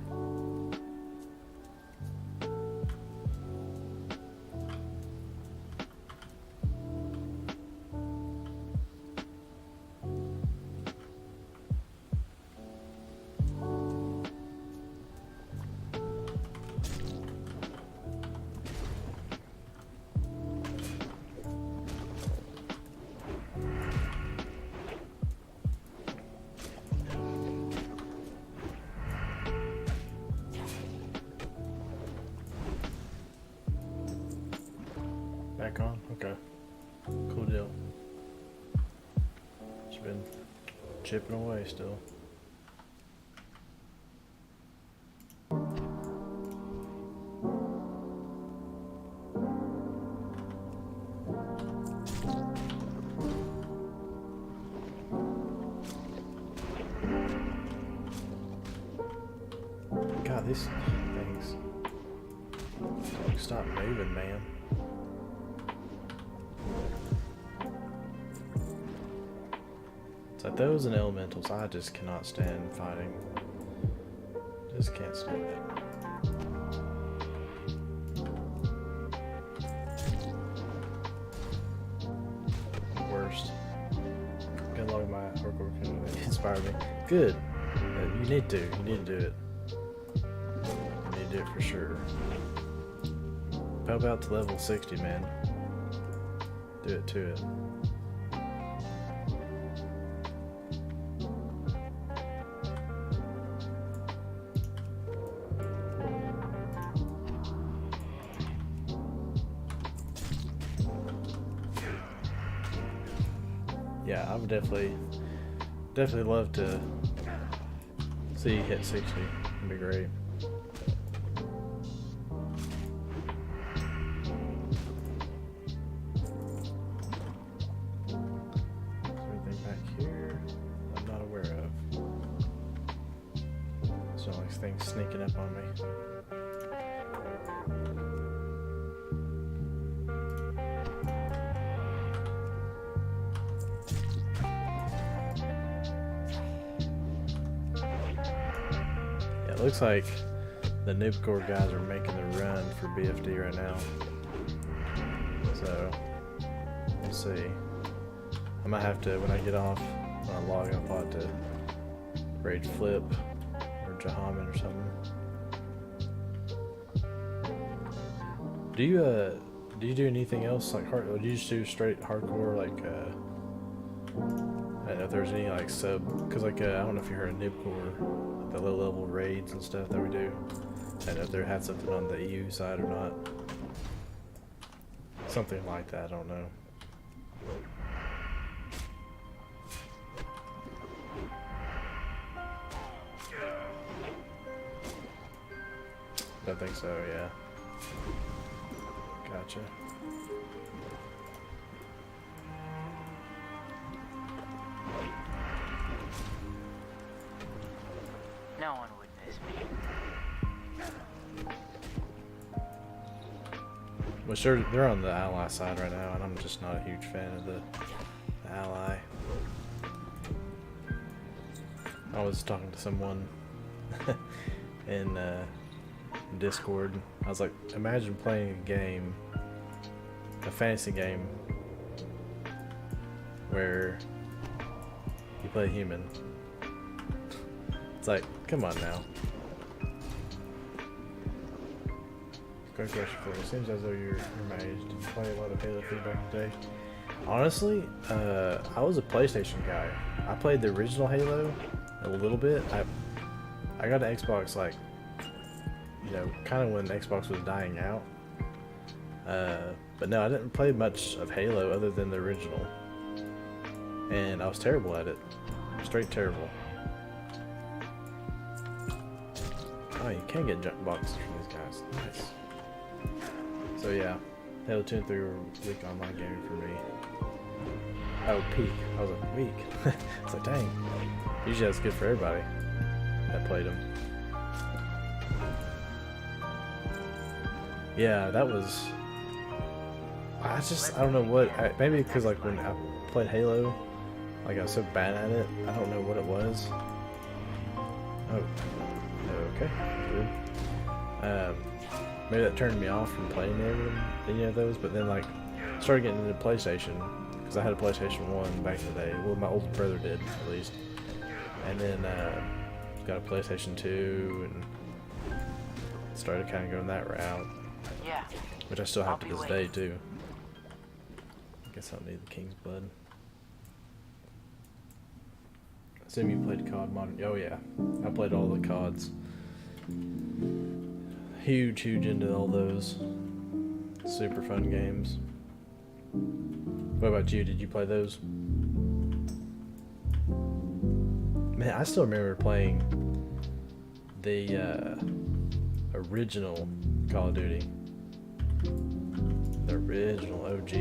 Back on? Okay. Cool deal. Just been chipping away still. God, these things. Stop moving, man. It's like those and elementals, I just cannot stand fighting. Just can't stand it. Worst. Got a lot of my hardcore community inspired me. Good. You need to. You need to do it. You need to do it for sure. Help out to level 60, man. Do it to it. Yeah, I would definitely love to see you hit 60. It'd be great. Is there anything back here I'm not aware of? It's not like things sneaking up on me. Looks like the Noob Corps guys are making the run for BFD right now. So, we'll see. I might have to, when I get off, when I log up, I'll have to raid Flip or Jahaman or something. Do you do anything else like hard? Or do you just do straight hardcore like? I don't know if there's any like sub, cause like I don't know if you heard of Noob Corps. The low level raids and stuff that we do, and if there had something on the EU side or not, something like that. I don't know. Don't think so. Yeah. Gotcha. No one would miss me. Well, sure, they're on the ally side right now, and I'm just not a huge fan of the ally. I was talking to someone in Discord. I was like, imagine playing a game, a fantasy game, where you play a human. It's like, come on now. Great question for you. It seems as though you're my age. Did you play a lot of Halo 3 back in the day? Honestly, I was a PlayStation guy. I played the original Halo a little bit. I got an Xbox like, you know, kind of when Xbox was dying out. But no, I didn't play much of Halo other than the original. And I was terrible at it. Straight terrible. Oh, you can get jump boxes from these guys. Nice. So yeah, Halo 2 and 3 were weak online gaming for me. Oh, peak. I was like, weak. It's like, dang. Usually that's good for everybody that played them. Yeah, that was... I don't know what... maybe because like when I played Halo, like I was so bad at it, I don't know what it was. Oh. Okay. Weird. Maybe that turned me off from playing any of those, but then like started getting into PlayStation because I had a PlayStation 1 back in the day. Well, my older brother did at least, and then got a PlayStation 2 and started kind of going that route, Yeah. which I still have I'll to be this waiting. day too. I guess I'll need the King's Blood. Assume you played COD Modern. Oh yeah, I played all the CODs. Huge into all those. Super fun games. What about you? Did you play those? Man, I still remember playing the original Call of Duty. The original OG.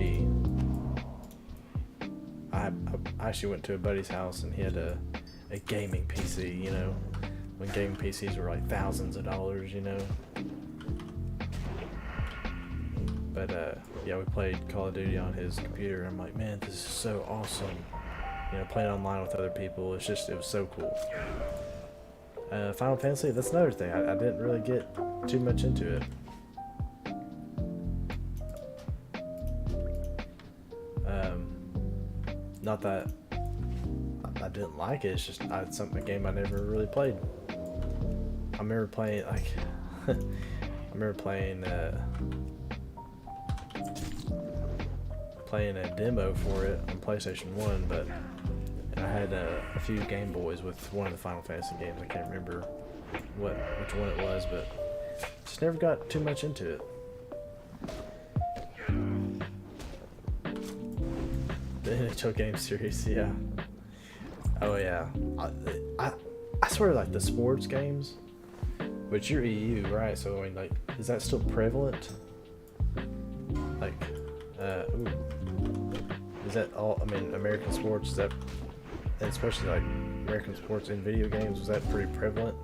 I actually went to a buddy's house and he had a gaming PC, you know, when gaming PCs were like thousands of dollars, you know. But yeah, we played Call of Duty on his computer. I'm like, man, this is so awesome. You know, playing online with other people, it was so cool. Final Fantasy, that's another thing. I didn't really get too much into it. Not that I didn't like it, it's just a game I never really played. I remember playing like I remember playing a demo for it on PlayStation 1, but I had a few Game Boys with one of the Final Fantasy games. I can't remember which one it was, but just never got too much into it. The NHL game series, yeah. Oh yeah. I sort of like the sports games, which you're EU, right? So I mean, like, is that still prevalent? Like, ooh, is that all? I mean, American sports, is that, and especially like American sports in video games, was that pretty prevalent?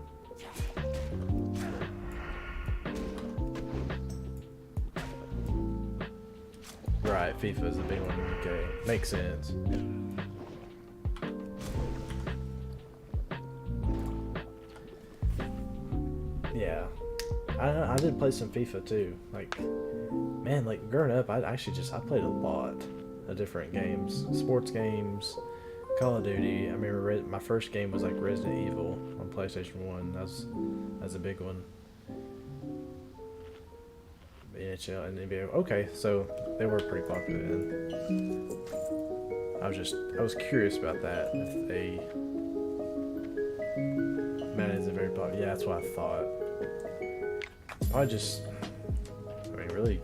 Right, FIFA is a big one in the UK. Makes sense. Yeah. I did play some FIFA too. Like, man, like growing up, I played a lot of different games. Sports games, Call of Duty. I remember my first game was like Resident Evil on PlayStation 1. That's a big one. NHL and NBA. Okay, so they were pretty popular then. I was curious about that. If they, man, is it very popular? Yeah, that's what I thought. I mean, really,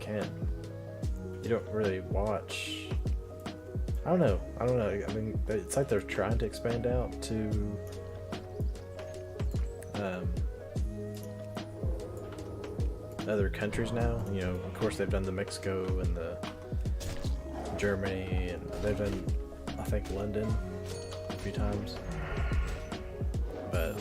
you don't really watch. I don't know. I mean, it's like they're trying to expand out to other countries now. You know, of course they've done the Mexico and the Germany, and they've done, I think, London a few times. But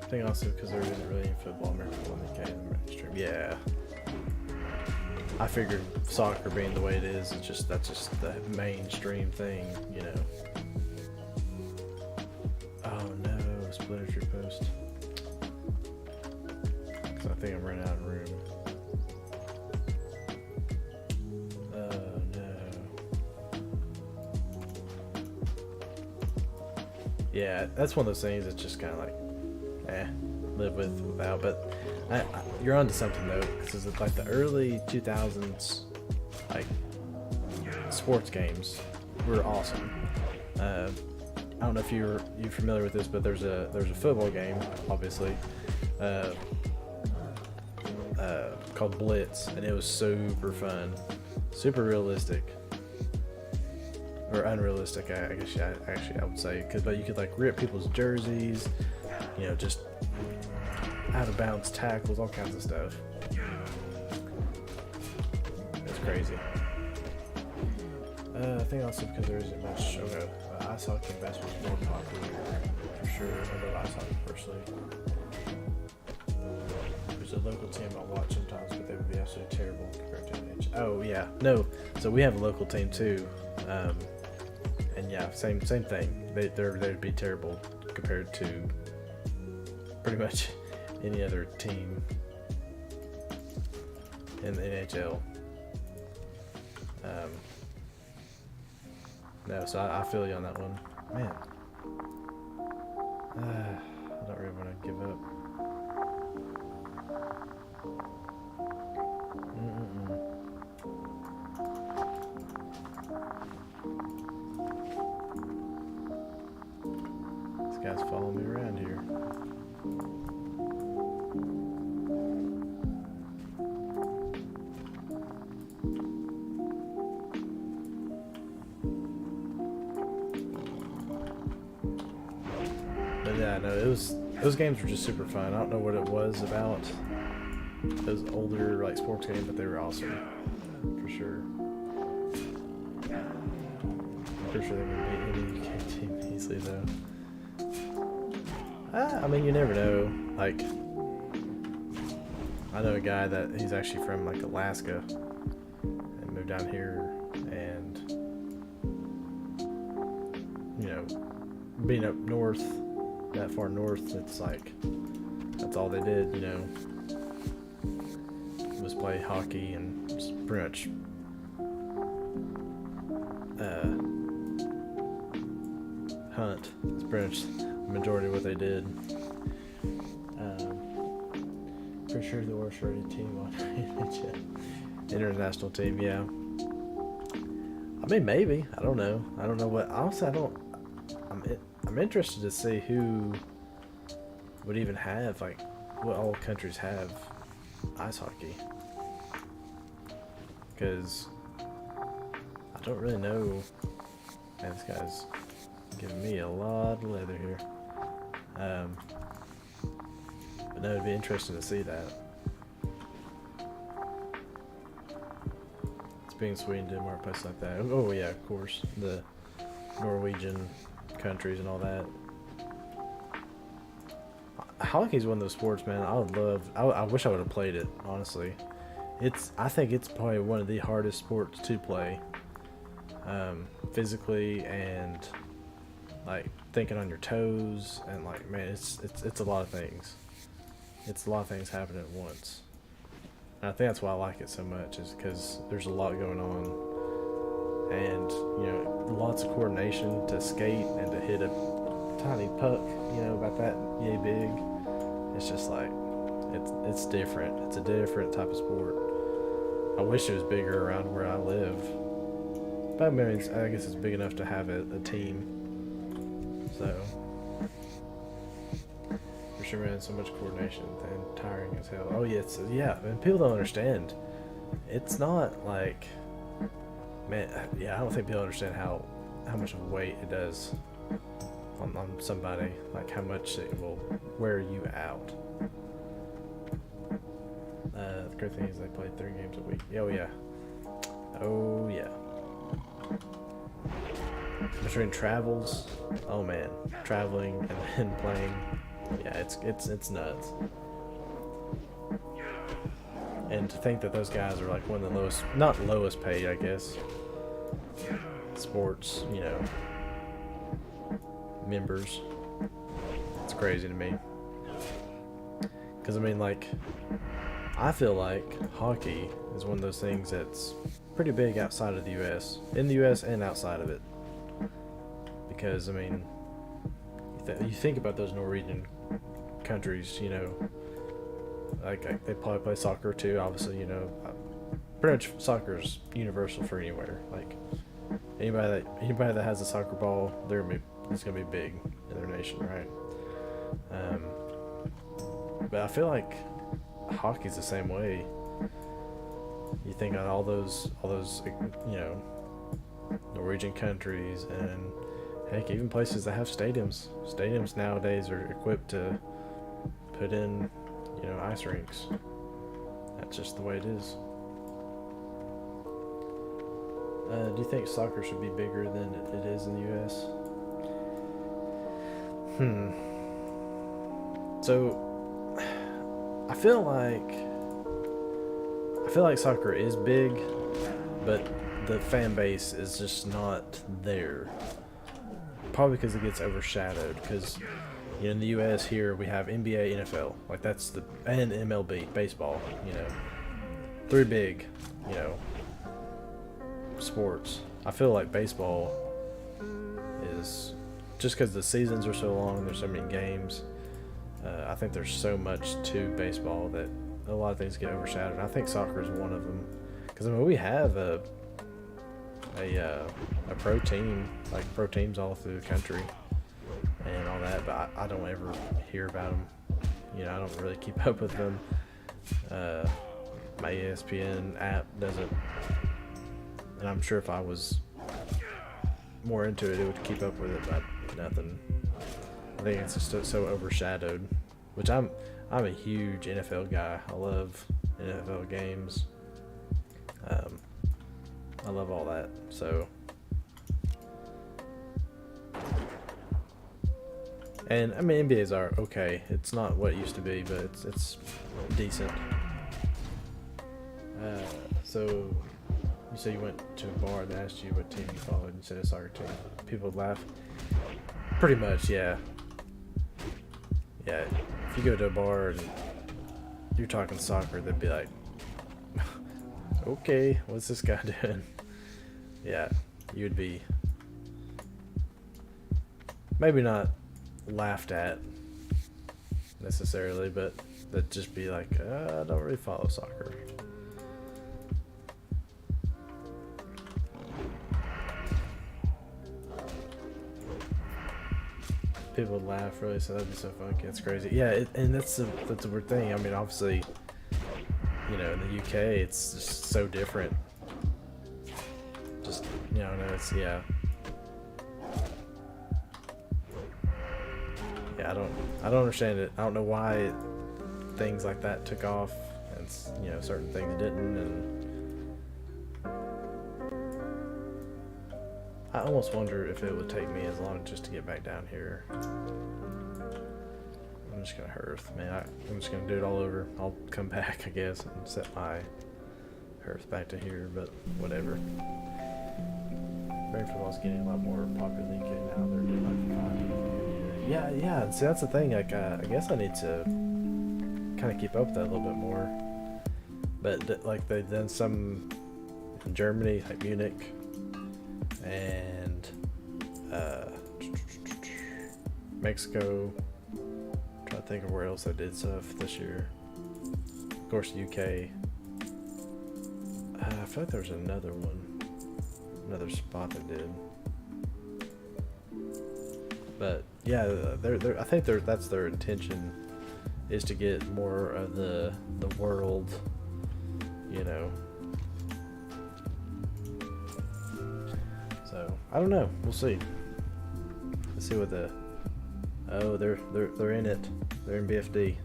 I think also because there isn't really any football American football in the UK mainstream. Yeah. I figured soccer being the way it is, that's just the mainstream thing, you know. Oh no, Splinter Tree Post. Because I think I'm running out of room. Oh no. Yeah, that's one of those things that's just kind of like, live without. But you're onto something though, because it's like the early 2000s, like sports games were awesome. I don't know if you're familiar with this, but there's a football game, obviously, called Blitz, and it was super fun, super realistic, or unrealistic, I guess. I would say, but you could like rip people's jerseys, you know, just out of bounds tackles, all kinds of stuff. It's crazy. I think also because there isn't much. Okay, ice hockey and basketball is more popular for sure. I love ice hockey personally. There's a local team I watch sometimes, but they would be absolutely terrible compared to NHL. Oh yeah, no. So we have a local team too, and yeah, same thing. They'd be terrible compared to pretty much any other team in the NHL. No, so I feel you on that one, man. I don't really want to give up. This guy's following me around here. But yeah, no, those games were just super fun. I don't know what it was about those older like sports games, but they were awesome for sure. I'm pretty sure they can beat any UK team easily though. I mean, you never know. Like, I know a guy that he's actually from like Alaska and moved down here, and you know, being up north, that far north, it's like that's all they did, you know, was play hockey and just pretty much hunt. It's pretty much the majority of what they did. Pretty sure the worst rated team on international team, yeah. I mean, maybe. I don't know. I don't know what. Honestly, I'm interested to see who would even have, like, what all countries have ice hockey. Because I don't really know. Man, this guy's giving me a lot of leather here. But no, it'd be interesting to see that. Spain, Sweden, Denmark, places like that. Oh yeah, of course, the Norwegian countries and all that. Hockey's one of those sports, man. I wish I would have played it. Honestly, I think it's probably one of the hardest sports to play, physically and like thinking on your toes, and like, man, it's a lot of things. It's a lot of things happening at once. And I think that's why I like it so much, is because there's a lot going on, and you know, lots of coordination to skate and to hit a tiny puck, you know, about that yay big. It's just like, it's different. It's a different type of sport. I wish it was bigger around where I live, but I mean, I guess it's big enough to have a team. So for sure, man, so much coordination and tiring as hell. Oh yeah, yeah, and people don't understand. It's not like, man, yeah, I don't think people understand how much of weight it does on somebody, like how much it will wear you out. The great thing is they play 3 games a week. Oh yeah. Oh yeah. Between travels, oh man, traveling and then playing, yeah, it's nuts. And to think that those guys are like one of the lowest, not lowest paid, I guess, sports, you know, members. It's crazy to me. Because I mean, like, I feel like hockey is one of those things that's pretty big outside of the U.S. In the U.S. and outside of it. Because I mean, you think about those Norwegian countries, you know, like they probably play soccer too. Obviously, you know, pretty much soccer's universal for anywhere. Like anybody that has a soccer ball, it's gonna be big in their nation, right? But I feel like hockey's the same way. You think on all those you know, Norwegian countries, and heck, even places that have stadiums. Stadiums nowadays are equipped to put in, you know, ice rinks. That's just the way it is. Do you think soccer should be bigger than it is in the U.S.? So I feel like soccer is big, but the fan base is just not there. probably because it gets overshadowed. Because in the U.S. here we have NBA, NFL, like that's and MLB, baseball. Three big, sports. I feel like baseball is just because the seasons are so long, there's so many games. I think there's so much to baseball that a lot of things get overshadowed. I think soccer is one of them, because we have a pro team, like pro teams all through the country and all that, but I don't ever hear about them. I don't really keep up with them. My ESPN app doesn't, and I'm sure if I was more into it, it would keep up with it, but nothing. I think it's just so overshadowed, which I'm a huge NFL guy. I love NFL games. I love all that. So, and I mean NBAs are okay. It's not what it used to be, but it's decent. So you say you went to a bar and they asked you what team you followed, and you said a soccer team. People would laugh. Pretty much, yeah. Yeah, if you go to a bar and you're talking soccer, they'd be like, okay, what's this guy doing? Yeah, you'd be maybe not laughed at necessarily, but they'd just be like, I don't really follow soccer. People would laugh, really, so that'd be so funky. It's crazy. Yeah, and that's a weird thing. I mean, obviously, in the UK, it's just so different. Just, no, it's, yeah. Yeah, I don't understand it. I don't know why things like that took off, and, certain things didn't, and I almost wonder if it would take me as long just to get back down here. I'm just gonna hearth, man. I'm just gonna do it all over. I'll come back, I guess, and set my hearth back to here, but whatever. Brain football's getting a lot more popular in the UK now. They're doing like 5. Yeah. See, that's the thing. Like, I guess I need to kind of keep up with that a little bit more. But like they've done some in Germany, like Munich. And Mexico. I'm trying to think of where else I did stuff this year. Of course, UK. I feel like there was another one, spot that did. But yeah, I think that's their intention, is to get more of the world, So I don't know. We'll see. Let's see what they're in it. They're in BFD,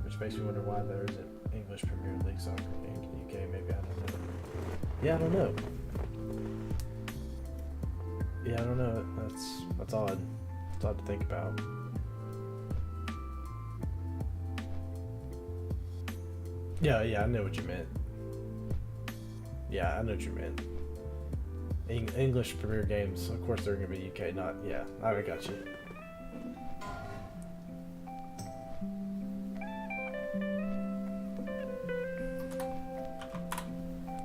which makes me wonder why there isn't English Premier League soccer in the UK. Maybe, I don't know. Yeah, I don't know. Yeah, I don't know. That's odd. It's odd to think about. Yeah, I know what you meant. Yeah, I know what you meant. English Premier games, of course they're going to be UK, not, yeah, I got you.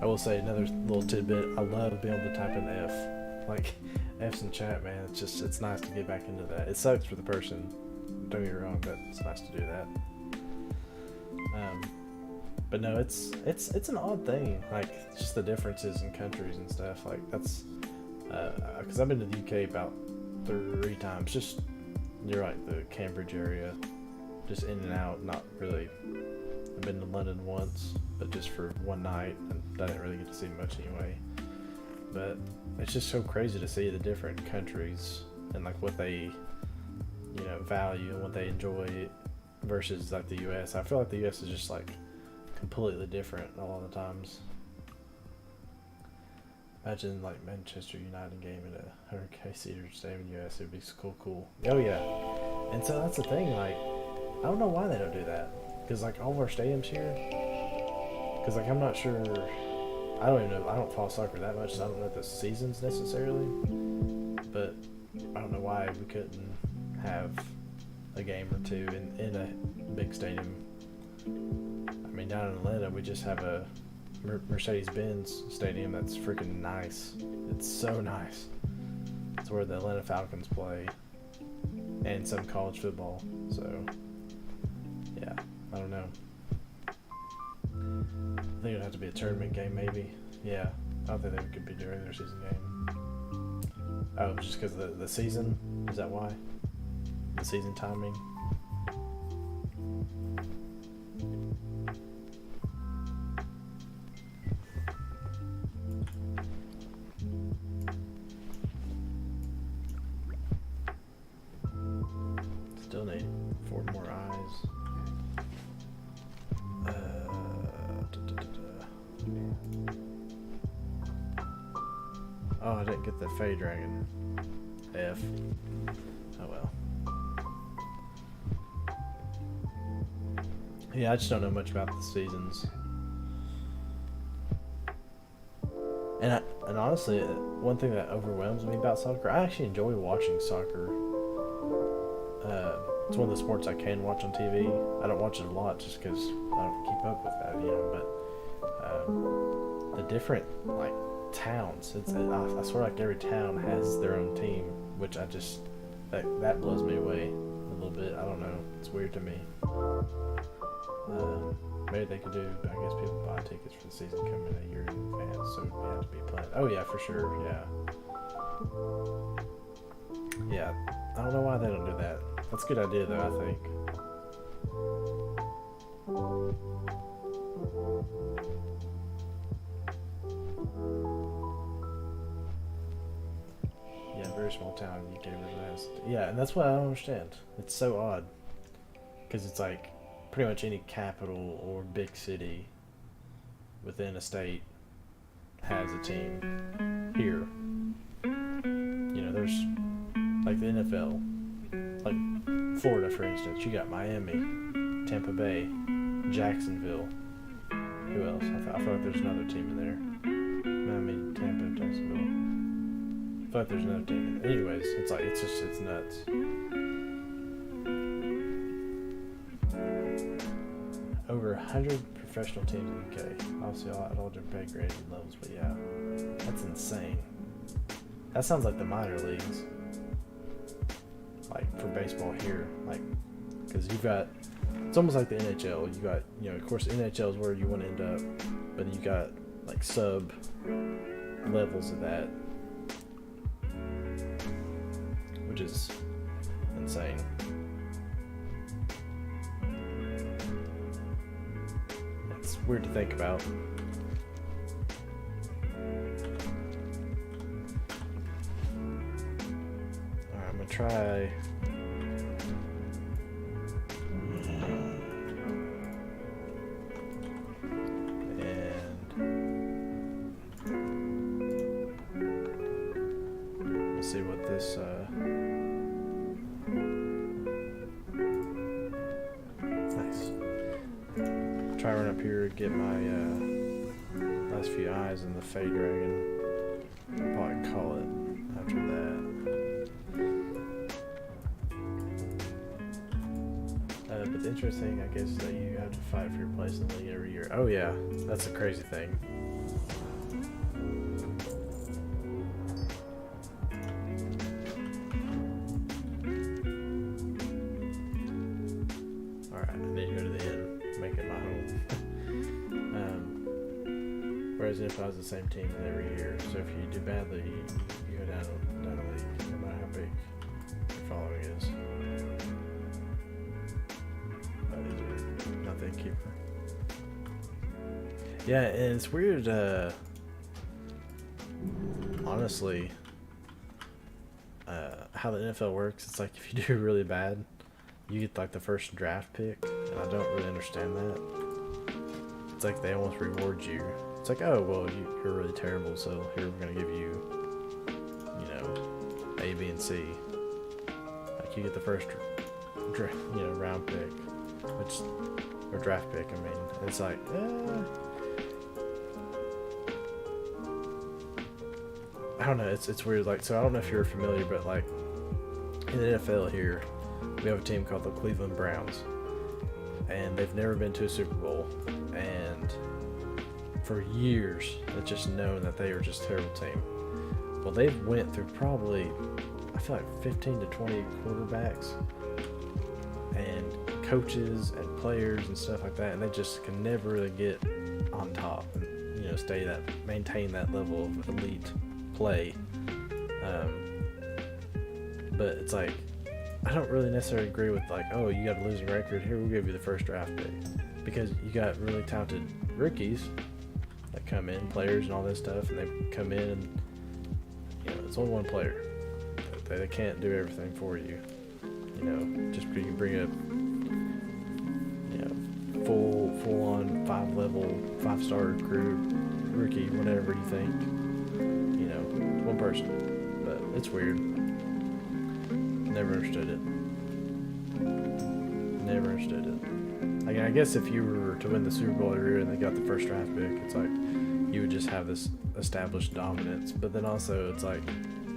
I will say another little tidbit, I love being able to type in F. Like, F's in chat, man, it's nice to get back into that. It sucks for the person, don't get me wrong, but it's nice to do that. But no, it's an odd thing, like just the differences in countries and stuff. Like that's because I've been to the UK about 3 times, just near like the Cambridge area, just in and out. Not really. I've been to London once, but just for one night, and I didn't really get to see much anyway. But it's just so crazy to see the different countries and like what they, value and what they enjoy versus like the US. I feel like the US is just like completely different a lot of the times. Imagine like Manchester United game in a 100K seater stadium in the US. It'd be cool. Oh yeah. And so that's the thing. Like, I don't know why they don't do that. Because like all of our stadiums here. Because like I'm not sure. I don't even know. I don't follow soccer that much, so I don't know the seasons necessarily. But I don't know why we couldn't have a game or two in a big stadium. I mean, down in Atlanta, we just have a Mercedes-Benz stadium that's freaking nice. It's so nice. It's where the Atlanta Falcons play, and some college football. So, yeah, I don't know. I think it'd have to be a tournament game, maybe. Yeah, I don't think they could be during their season game. Oh, just because the season? Is that why? The season timing? Still need 4 more eyes. Oh, I didn't get the Fey Dragon. F. Oh well. Yeah, I just don't know much about the seasons. And honestly, one thing that overwhelms me about soccer, I actually enjoy watching soccer. It's one of the sports I can watch on TV. I don't watch it a lot just because I don't keep up with that, you know. But the different towns, I swear like every town has their own team, which I just that blows me away a little bit. I don't know. It's weird to me. Maybe they could do. I guess people buy tickets for the season coming a year in advance, so they have to be planned. Oh yeah, for sure. Yeah. Yeah. I don't know why they don't do that. That's a good idea, though, I think. Yeah, very small town in UK really has. Yeah, and that's what I don't understand. It's so odd. Because it's like pretty much any capital or big city within a state has a team here. You know, there's like the NFL. Like Florida, for instance, you got Miami, Tampa Bay, Jacksonville. Who else? I feel like there's another team in there. Miami, Tampa, Jacksonville. I feel like there's another team in there. Anyways, it's nuts. Over 100 professional teams in the UK. Obviously, at all different pay grades and levels, but yeah, that's insane. That sounds like the minor leagues. Like for baseball here, like, because you've got, it's almost like the NHL. You got, you know, of course, NHL is where you want to end up, but you got like sub levels of that, which is insane. It's weird to think about. Alright, I'm gonna try. See what this nice. Try run up here, get my last few eyes in the Fey Dragon. Probably call it after that. But the interesting thing, I guess, is that you have to fight for your place in the league every year. Oh yeah, that's a crazy thing. Whereas if I was the same team every year, so if you do badly, you go down a league, no matter how big your following is. These are nothing keeper. Yeah, and it's weird. Honestly, how the NFL works. It's like if you do really bad, you get like the first draft pick, and I don't really understand that. It's like they almost reward you. It's like, oh, well, you're really terrible, so here we're going to give you, you know, A, B, and C. Like, you get the first, round pick, or draft pick, I mean. It's like, I don't know. It's weird. Like, so I don't know if you're familiar, but like in the NFL here, we have a team called the Cleveland Browns, and they've never been to a Super Bowl, and for years it's just known that they are just a terrible team. Well, they've went through probably, I feel like 15 to 20 quarterbacks and coaches and players and stuff like that, and they just can never really get on top and, you know, maintain that level of elite play. But it's like, I don't really necessarily agree with like, oh, you got a losing record, here we'll give you the first draft pick, because you got really talented rookies that come in, players and all this stuff, and they come in and, you know, it's only one player. They can't do everything for you. You know, just because you bring up, you know, full on 5-star recruit, rookie, whatever you think, you know, one person. But it's weird. Never understood it. Never understood it. Like, I guess if you were to win the Super Bowl every year and they got the first draft pick, it's like you would just have this established dominance. But then also it's like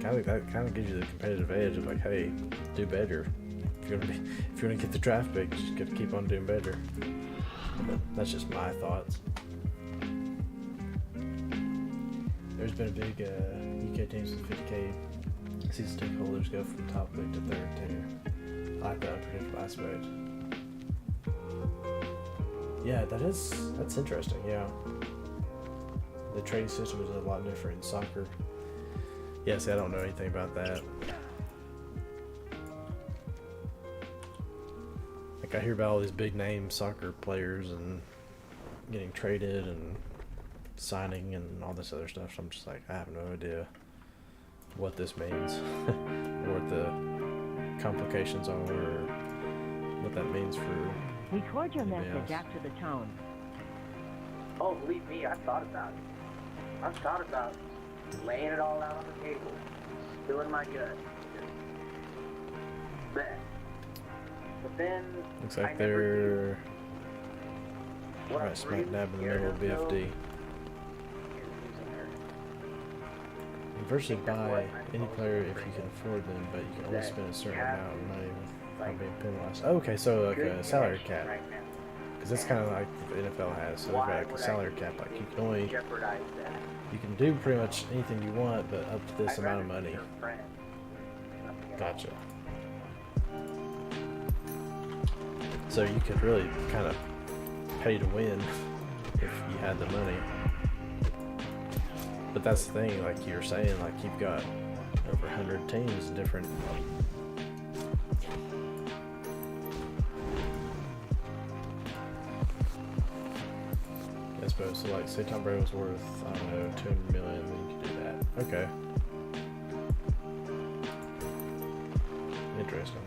that kind of gives you the competitive edge of like, hey, do better. If you want to get the draft pick, you just got to keep on doing better. But that's just my thoughts. There's been a big UK teams with 50K season ticket holders go from top pick to third tier. I like that unpredictable aspect. Yeah, that's interesting. Yeah, the trading system is a lot different in soccer. Yeah, see, I don't know anything about that. Like, I hear about all these big name soccer players and getting traded and signing and all this other stuff. So I'm just like, I have no idea what this means, or what the complications are, or what that means for. Record your message after the tone. Oh, believe me, I've thought about it. I've thought about laying it all out on the table, spilling my guts. But then Looks like they're right smack dab in the middle of BFD. Virtually buy any player if you can afford them, but you can only spend a certain amount of money without being penalized. Oh, okay, so like a salary cap. Because that's kind of like the NFL has. So they've got like a salary cap. Like you can only, you can do pretty much anything you want, but up to this amount of money. Gotcha. So you could really kind of pay to win if you had the money. But that's the thing, like you were saying, like you've got over 100 teams different. I suppose, so like say Tom Brady was worth, I don't know, 200 million, then you could do that. Okay. Interesting.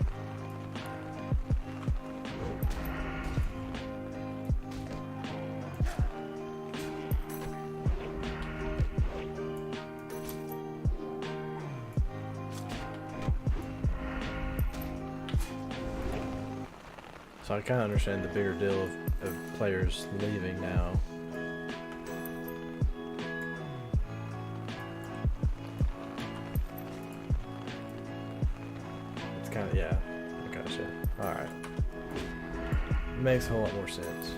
So I kind of understand the bigger deal of players leaving now. It's kind of, yeah, I gotcha. Alright. Makes a whole lot more sense.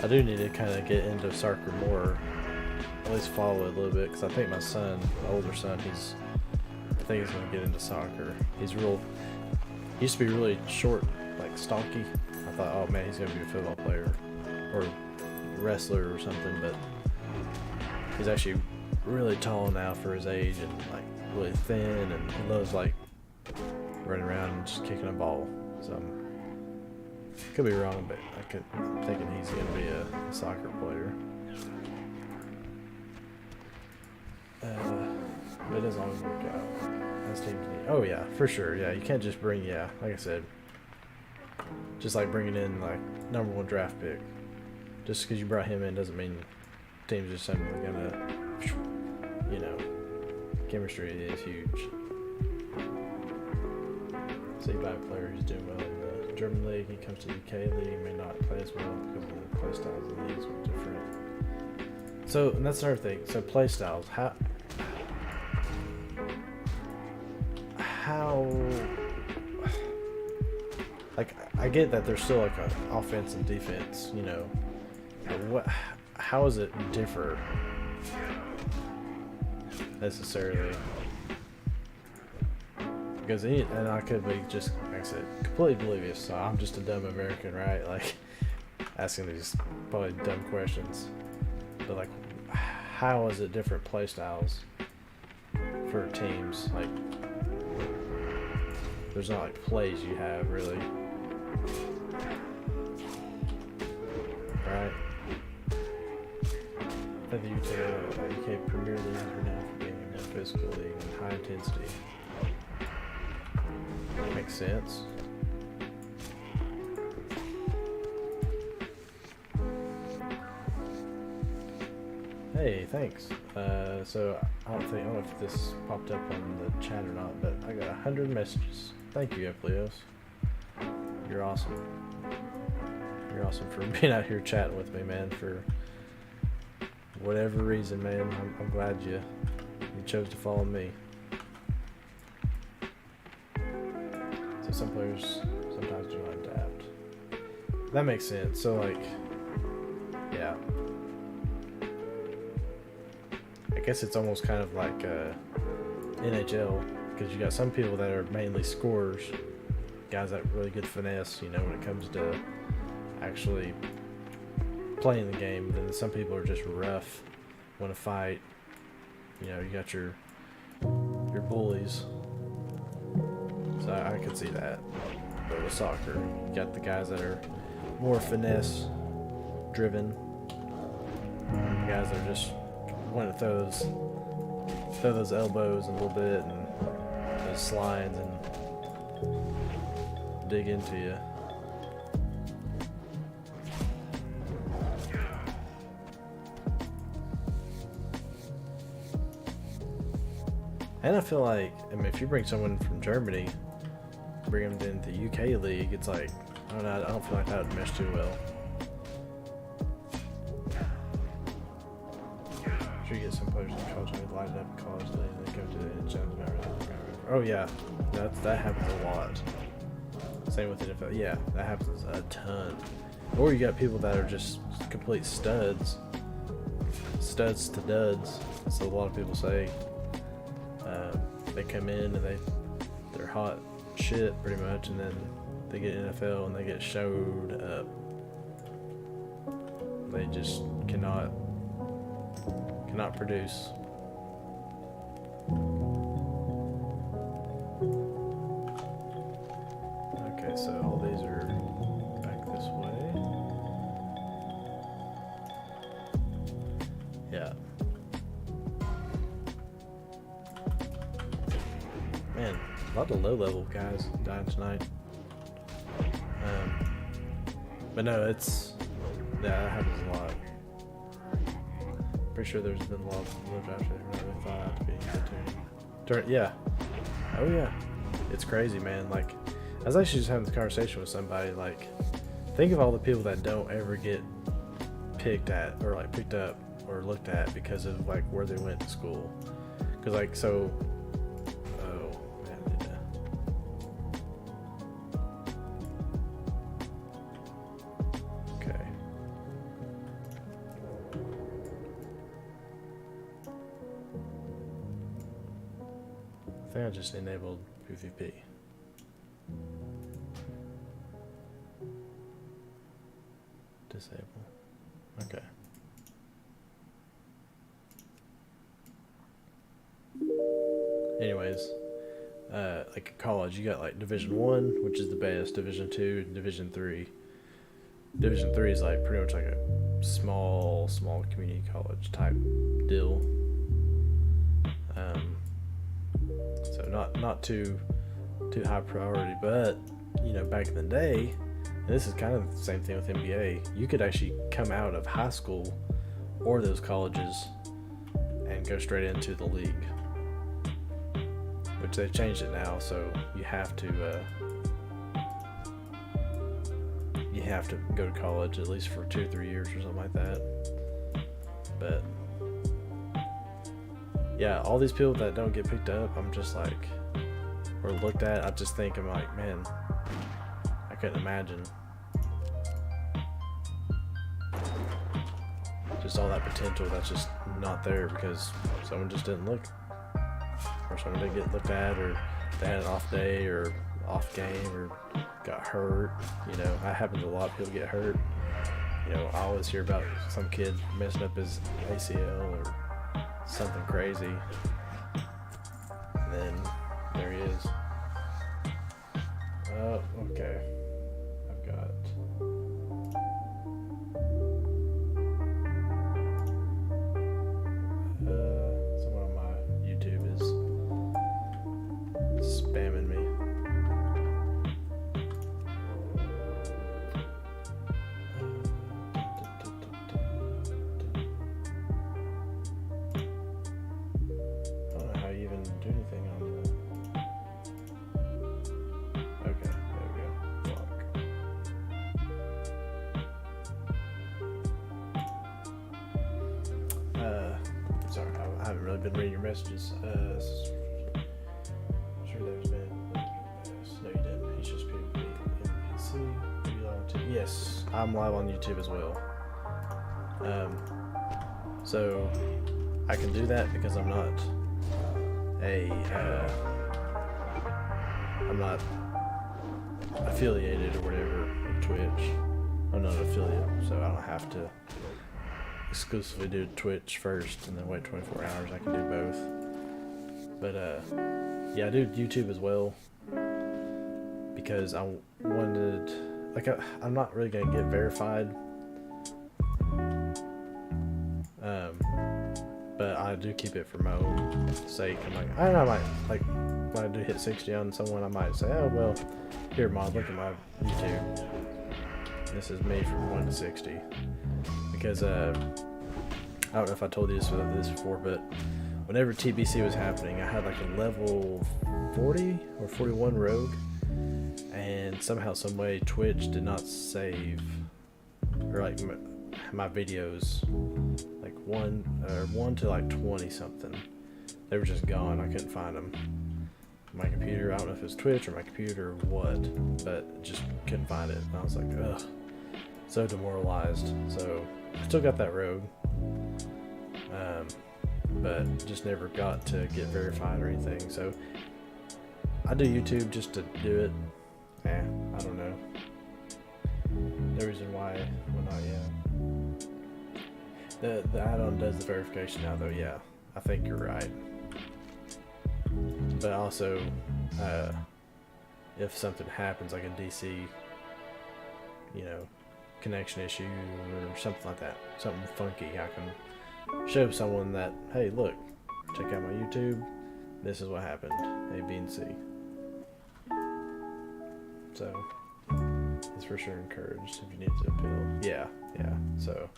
I do need to kind of get into soccer more. At least follow it a little bit, because I think my son, my older son, I think he's going to get into soccer. He used to be really short, like stocky. I thought, oh man, he's going to be a football player or wrestler or something, but he's actually really tall now for his age, and like really thin, and he loves like running around and just kicking a ball. So could be wrong, but I'm thinking he's going to be a soccer player. But it doesn't always work out. As teams need. Oh yeah, for sure. Yeah, you can't just bring. Yeah, like I said, just like bringing in like #1 draft pick. Just because you brought him in doesn't mean teams are suddenly gonna, you know, chemistry is huge. C5 player who's doing well in the German league. He comes to the UK league, he may not play as well because the play styles of the leagues are different. So, and that's another thing. So, play styles. How like, I get that there's still like an offense and defense, you know, but how does it differ necessarily? Because and I could be just, like I said, completely oblivious, so I'm just a dumb American, right? Like, asking these probably dumb questions. But like, how is it different play styles for teams? Like, there's not like plays you have really, right? I think the UK Premier League is renowned for being a more physical league and high intensity. Makes sense. Hey, thanks. So I don't know if this popped up on the chat or not, but I got 100 messages. Thank you, Eplios. You're awesome. You're awesome for being out here chatting with me, man. For whatever reason, man, I'm glad you chose to follow me. So some players sometimes do not adapt. That makes sense. So like, yeah. I guess it's almost kind of like NHL, because you got some people that are mainly scorers, guys that really good finesse, you know, when it comes to actually playing the game. Then some people are just rough, want to fight. You know, you got your bullies. So I could see that. But with soccer, you got the guys that are more finesse driven, the guys that are just want to throw those elbows a little bit and those slides and dig into you. And I feel like, I mean, if you bring someone from Germany, bring them into the UK league, it's like, I don't know, I don't feel like that would mesh too well. Sure, you get some players in college who light up in college league and they come to the NHL. Oh yeah, that happens a lot. Same with the NFL. Yeah, that happens a ton. Or you got people that are just complete studs to duds. That's what a lot of people say. They come in and they're hot shit pretty much, and then they get NFL and they get showed up. They just cannot produce. Okay, so all these are back this way. Yeah. Man, a lot of low-level guys dying tonight. But no, that happens a lot. Pretty sure there's been a lot of low drafts that really thought to be good team. Yeah. Oh yeah. It's crazy, man. Like, I was actually just having this conversation with somebody. Like, think of all the people that don't ever get picked up or looked at because of like where they went to school. Because like, so. I think I just enabled PvP. Disable. Okay. Anyways, like at college, you got like Division 1, which is the best, Division 2, and Division 3. Division 3 is like pretty much like a small community college type deal. So not too high priority, but you know, back in the day, and this is kind of the same thing with NBA, you could actually come out of high school or those colleges and go straight into the league, which they've changed it now, so you have to have to go to college at least for 2 or 3 years or something like that. But yeah, all these people that don't get picked up, I'm just like, or looked at, I just think, I'm like, man, I couldn't imagine. Just all that potential that's just not there because someone just didn't look, or someone didn't get looked at, or they had an off day or off game, or got hurt. You know, that happens a lot. People get hurt. You know, I always hear about some kid messing up his ACL or something crazy, and then there he is. Oh, okay. I've got someone on my YouTube is spamming me. I don't know how you even do anything on the. Okay, there we go. Block. Sorry, I haven't really been reading your messages. Sure, there's been. No, you didn't. He's just PvP. NPC. Are you live on YouTube? Yes, I'm live on YouTube as well. So I can do that because I'm not I'm not affiliated or whatever with Twitch. I'm not an affiliate, so I don't have to exclusively do Twitch first and then wait 24 hours. I can do both. But yeah, I do YouTube as well because I wanted, like, I'm not really gonna get verified. But I do keep it for my own sake. I'm like, I don't know, I might, like, when I do hit 60 on someone, I might say, oh, well, here, Mod, look at my YouTube. This is me from 1 to 60. Because, I don't know if I told you this before, but whenever TBC was happening, I had like a level 40 or 41 rogue. And somehow, some way, Twitch did not save, or like, my videos, like 1 to like 20 something. They were just gone. I couldn't find them. My computer, I don't know if it was Twitch or my computer or what, but just couldn't find it. And I was like, ugh, so demoralized. So I still got that rogue, but just never got to get verified or anything. So I do YouTube just to do it. I don't know. No reason why not yet. The add-on does the verification now, though. Yeah, I think you're right. But also, if something happens, like a DC, you know, connection issue or something like that, something funky, I can show someone that, hey, look, check out my YouTube. This is what happened. A, B, and C. So it's for sure encouraged if you need to appeal. Yeah. So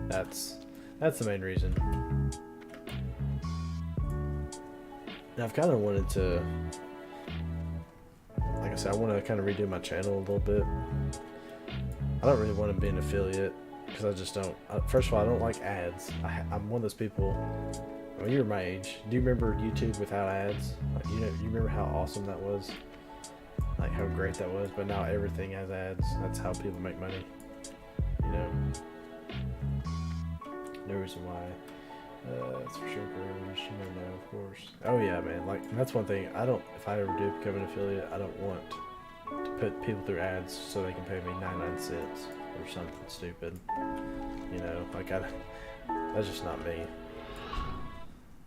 that's the main reason. Now I've kind of wanted to, like I said, I want to kind of redo my channel a little bit. I don't really want to be an affiliate because I just don't. First of all, I don't like ads. I'm one of those people. When you were my age, do you remember YouTube without ads? Like, you remember how awesome that was? Like how great that was, but now everything has ads. That's how people make money. You know, no reason why. That's for sure encouraged. You never know, of course. Oh yeah, man. Like that's one thing. If I ever do become an affiliate, I don't want to put people through ads so they can pay me 99 cents or something stupid. You know, like that's just not me.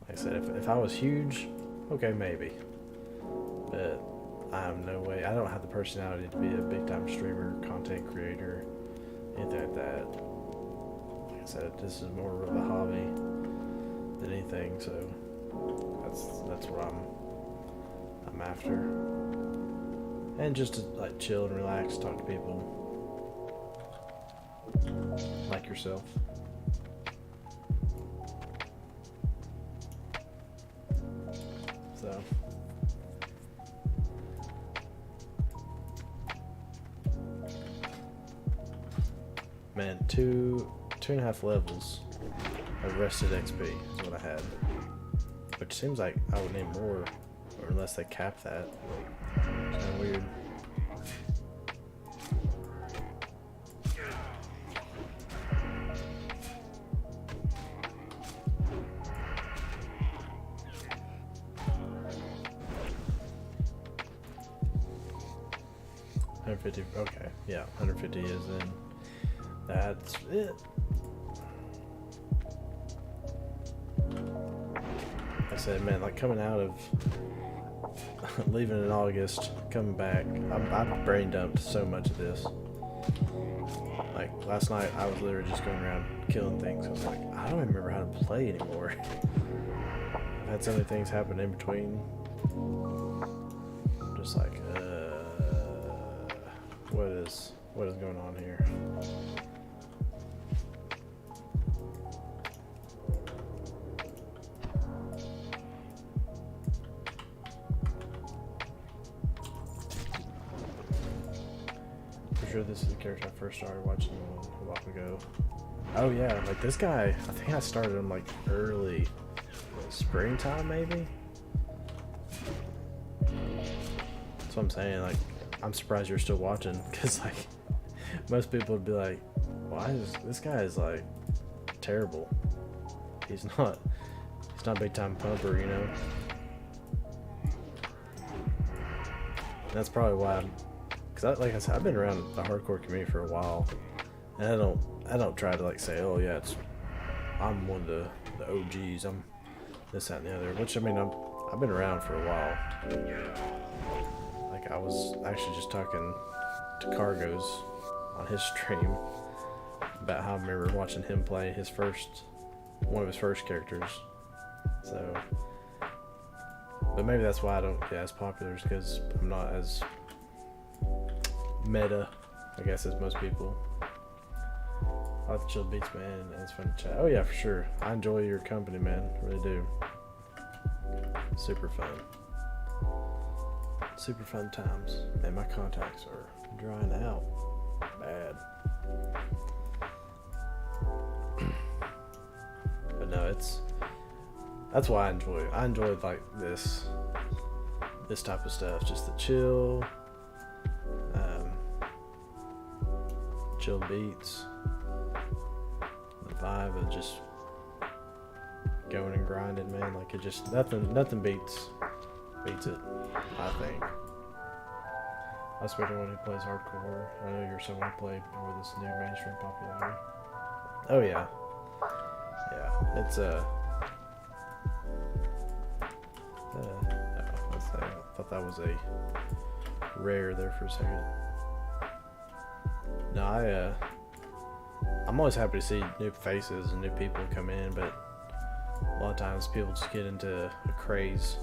Like I said, if I was huge, okay, maybe. But I have no way. I don't have the personality to be a big time streamer, content creator, anything like that. Like I said, this is more of a hobby than anything, so that's what I'm after. And just to like chill and relax, talk to people like yourself. So Man, two and a half levels of rested XP is what I had. Which seems like I would need more, or unless they cap that. It's kind of weird. $150. Okay, yeah, 150 is then. That's it. I said, man, like coming out of leaving in August, coming back, I've brain dumped so much of this. Like last night, I was literally just going around killing things. I was like, I don't even remember how to play anymore. I've had so many things happen in between. I'm just like, what is going on here? For sure this is the character I first started watching a while ago. Oh yeah, like this guy, I think I started him like early springtime maybe? That's what I'm saying, like I'm surprised you're still watching, because like most people would be like, why is this guy is like terrible. He's not a big time pumper, you know. And that's probably why because like I said, I've been around the hardcore community for a while, and I don't try to like say, oh yeah, I'm one of the OGs, I'm this, that, and the other, which I mean I've been around for a while. Like I was actually just talking to Cargos on his stream about how I remember watching him play one of his first characters. So, but maybe that's why I don't get as popular, is because I'm not as meta, I guess, as most people. I like the chill beats, man, and it's fun to chat. Oh yeah, for sure. I enjoy your company, man. I really do. Super fun. Super fun times. Man, my contacts are drying out. Bad. But no, that's why I enjoyed like this type of stuff. Just the chill beats. The vibe of just going and grinding, man. Like it just nothing beats it, I think. Especially when he plays hardcore. I know you're someone who played more this new mainstream popularity. Oh yeah. Yeah. It's I thought that was a rare there for a second. No, I'm always happy to see new faces and new people come in, but a lot of times people just get into a craze.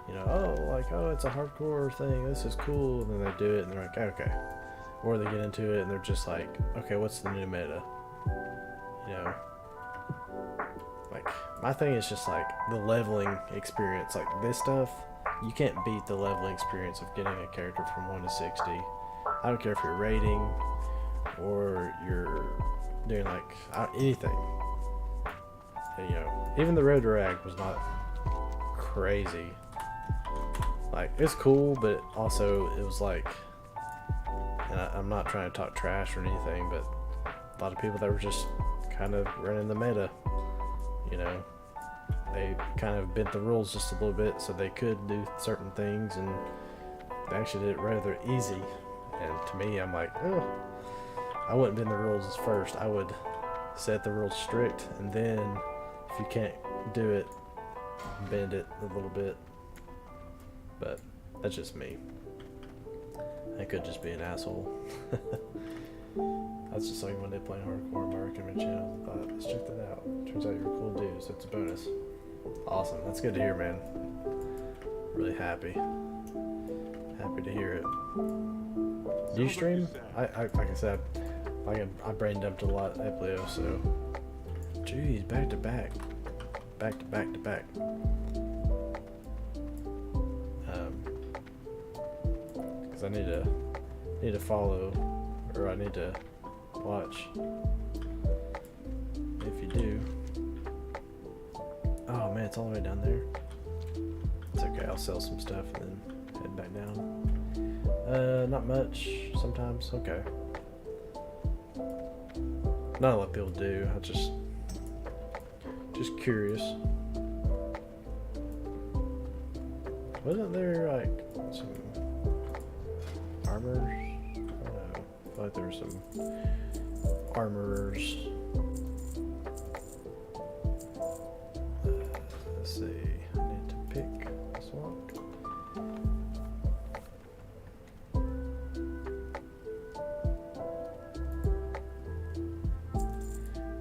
You know, oh, it's a hardcore thing, this is cool, and then they do it, and they're like, okay. Or they get into it, and they're just like, okay, what's the new meta? You know? Like, my thing is just, like, the leveling experience. Like, this stuff, you can't beat the leveling experience of getting a character from 1 to 60. I don't care if you're raiding, or you're doing, like, anything. And, you know, even the Road to Rag was not crazy. Like, it's cool, but also it was like, and I'm not trying to talk trash or anything, but a lot of people that were just kind of running the meta, you know, they kind of bent the rules just a little bit so they could do certain things, and they actually did it rather easy. And to me, I'm like, oh, I wouldn't bend the rules first. I would set the rules strict, and then if you can't do it, bend it a little bit. But that's just me. I could just be an asshole. I was just like one day playing hardcore on my recommended channel. I thought, let's check that out. Turns out you're a cool dude, so it's a bonus. Awesome. That's good to hear, man. Really happy. Happy to hear it. Do you stream? I like I said, I brain dumped a lot at Pleo, so. Jeez, back to back. Back to back to back. Because I need to follow, or I need to watch. If you do. Oh man, it's all the way down there. It's okay, I'll sell some stuff and then head back down. Not much, sometimes, okay. Not a lot of people do, I just curious. Wasn't there like some armors? I don't know. I feel like there were some armorers. Let's see. I need to pick this lock.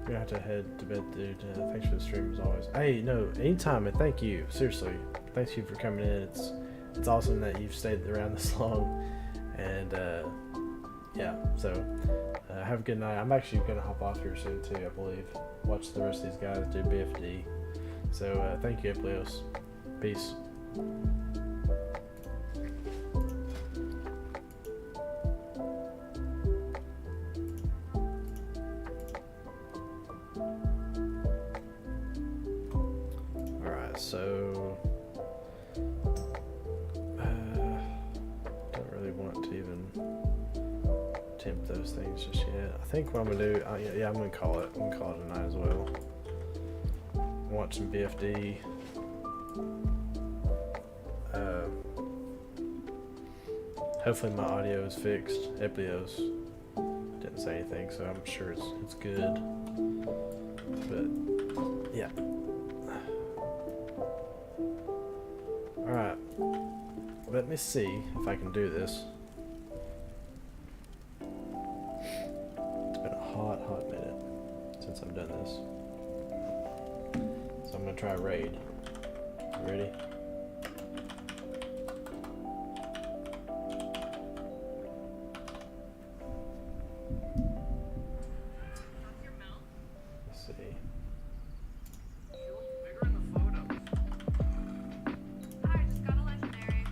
We're gonna have to head to bed, dude. Thanks for the stream as always. Hey, no, anytime, and thank you. Seriously, thank you for coming in. It's awesome that you've stayed around this long, and yeah. So have a good night. I'm actually gonna hop off here soon too, I believe. Watch the rest of these guys do BFD. So thank you, Eplios. Peace. Alright, so don't really want to even attempt those things just yet. I think what I'm gonna do, yeah, I'm gonna call it. I'm gonna call it a night as well. Watch some BFD. Hopefully my audio is fixed. Eplios didn't say anything, so I'm sure it's good. But yeah. Alright. Let me see if I can do this. It's been a hot minute since I've done this. So I'm gonna try a raid. You ready? Let's see. I just got a legendary.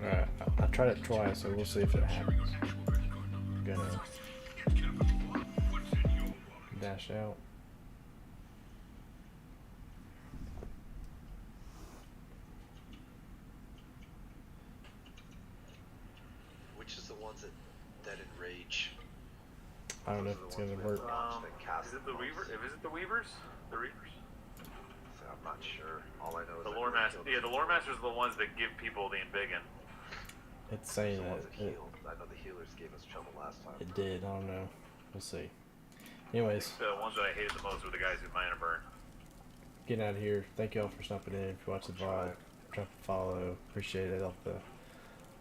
Alright, I tried it twice, so we'll see if it happens. I'm gonna dash out. Which is the ones that enrage? I don't know if it's gonna work. Is it the Weaver? Is it the Weavers? The Reapers? So I'm not sure. All I know is The that Lore they Master. killed Yeah, the Lore Masters are the ones that give people the Embiggen. It's saying the that ones that it, healed. I know the healers gave us trouble last time. it did. I don't know. We'll see. Anyways, The ones that I hated the most were the guys who Mana Burn. getting out of here. Thank you all for stopping in. If you watch the VOD, drop a follow. Appreciate it.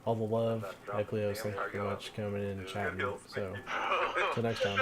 All the love. Eplios, thank you very much for coming in and chatting. So, till next time.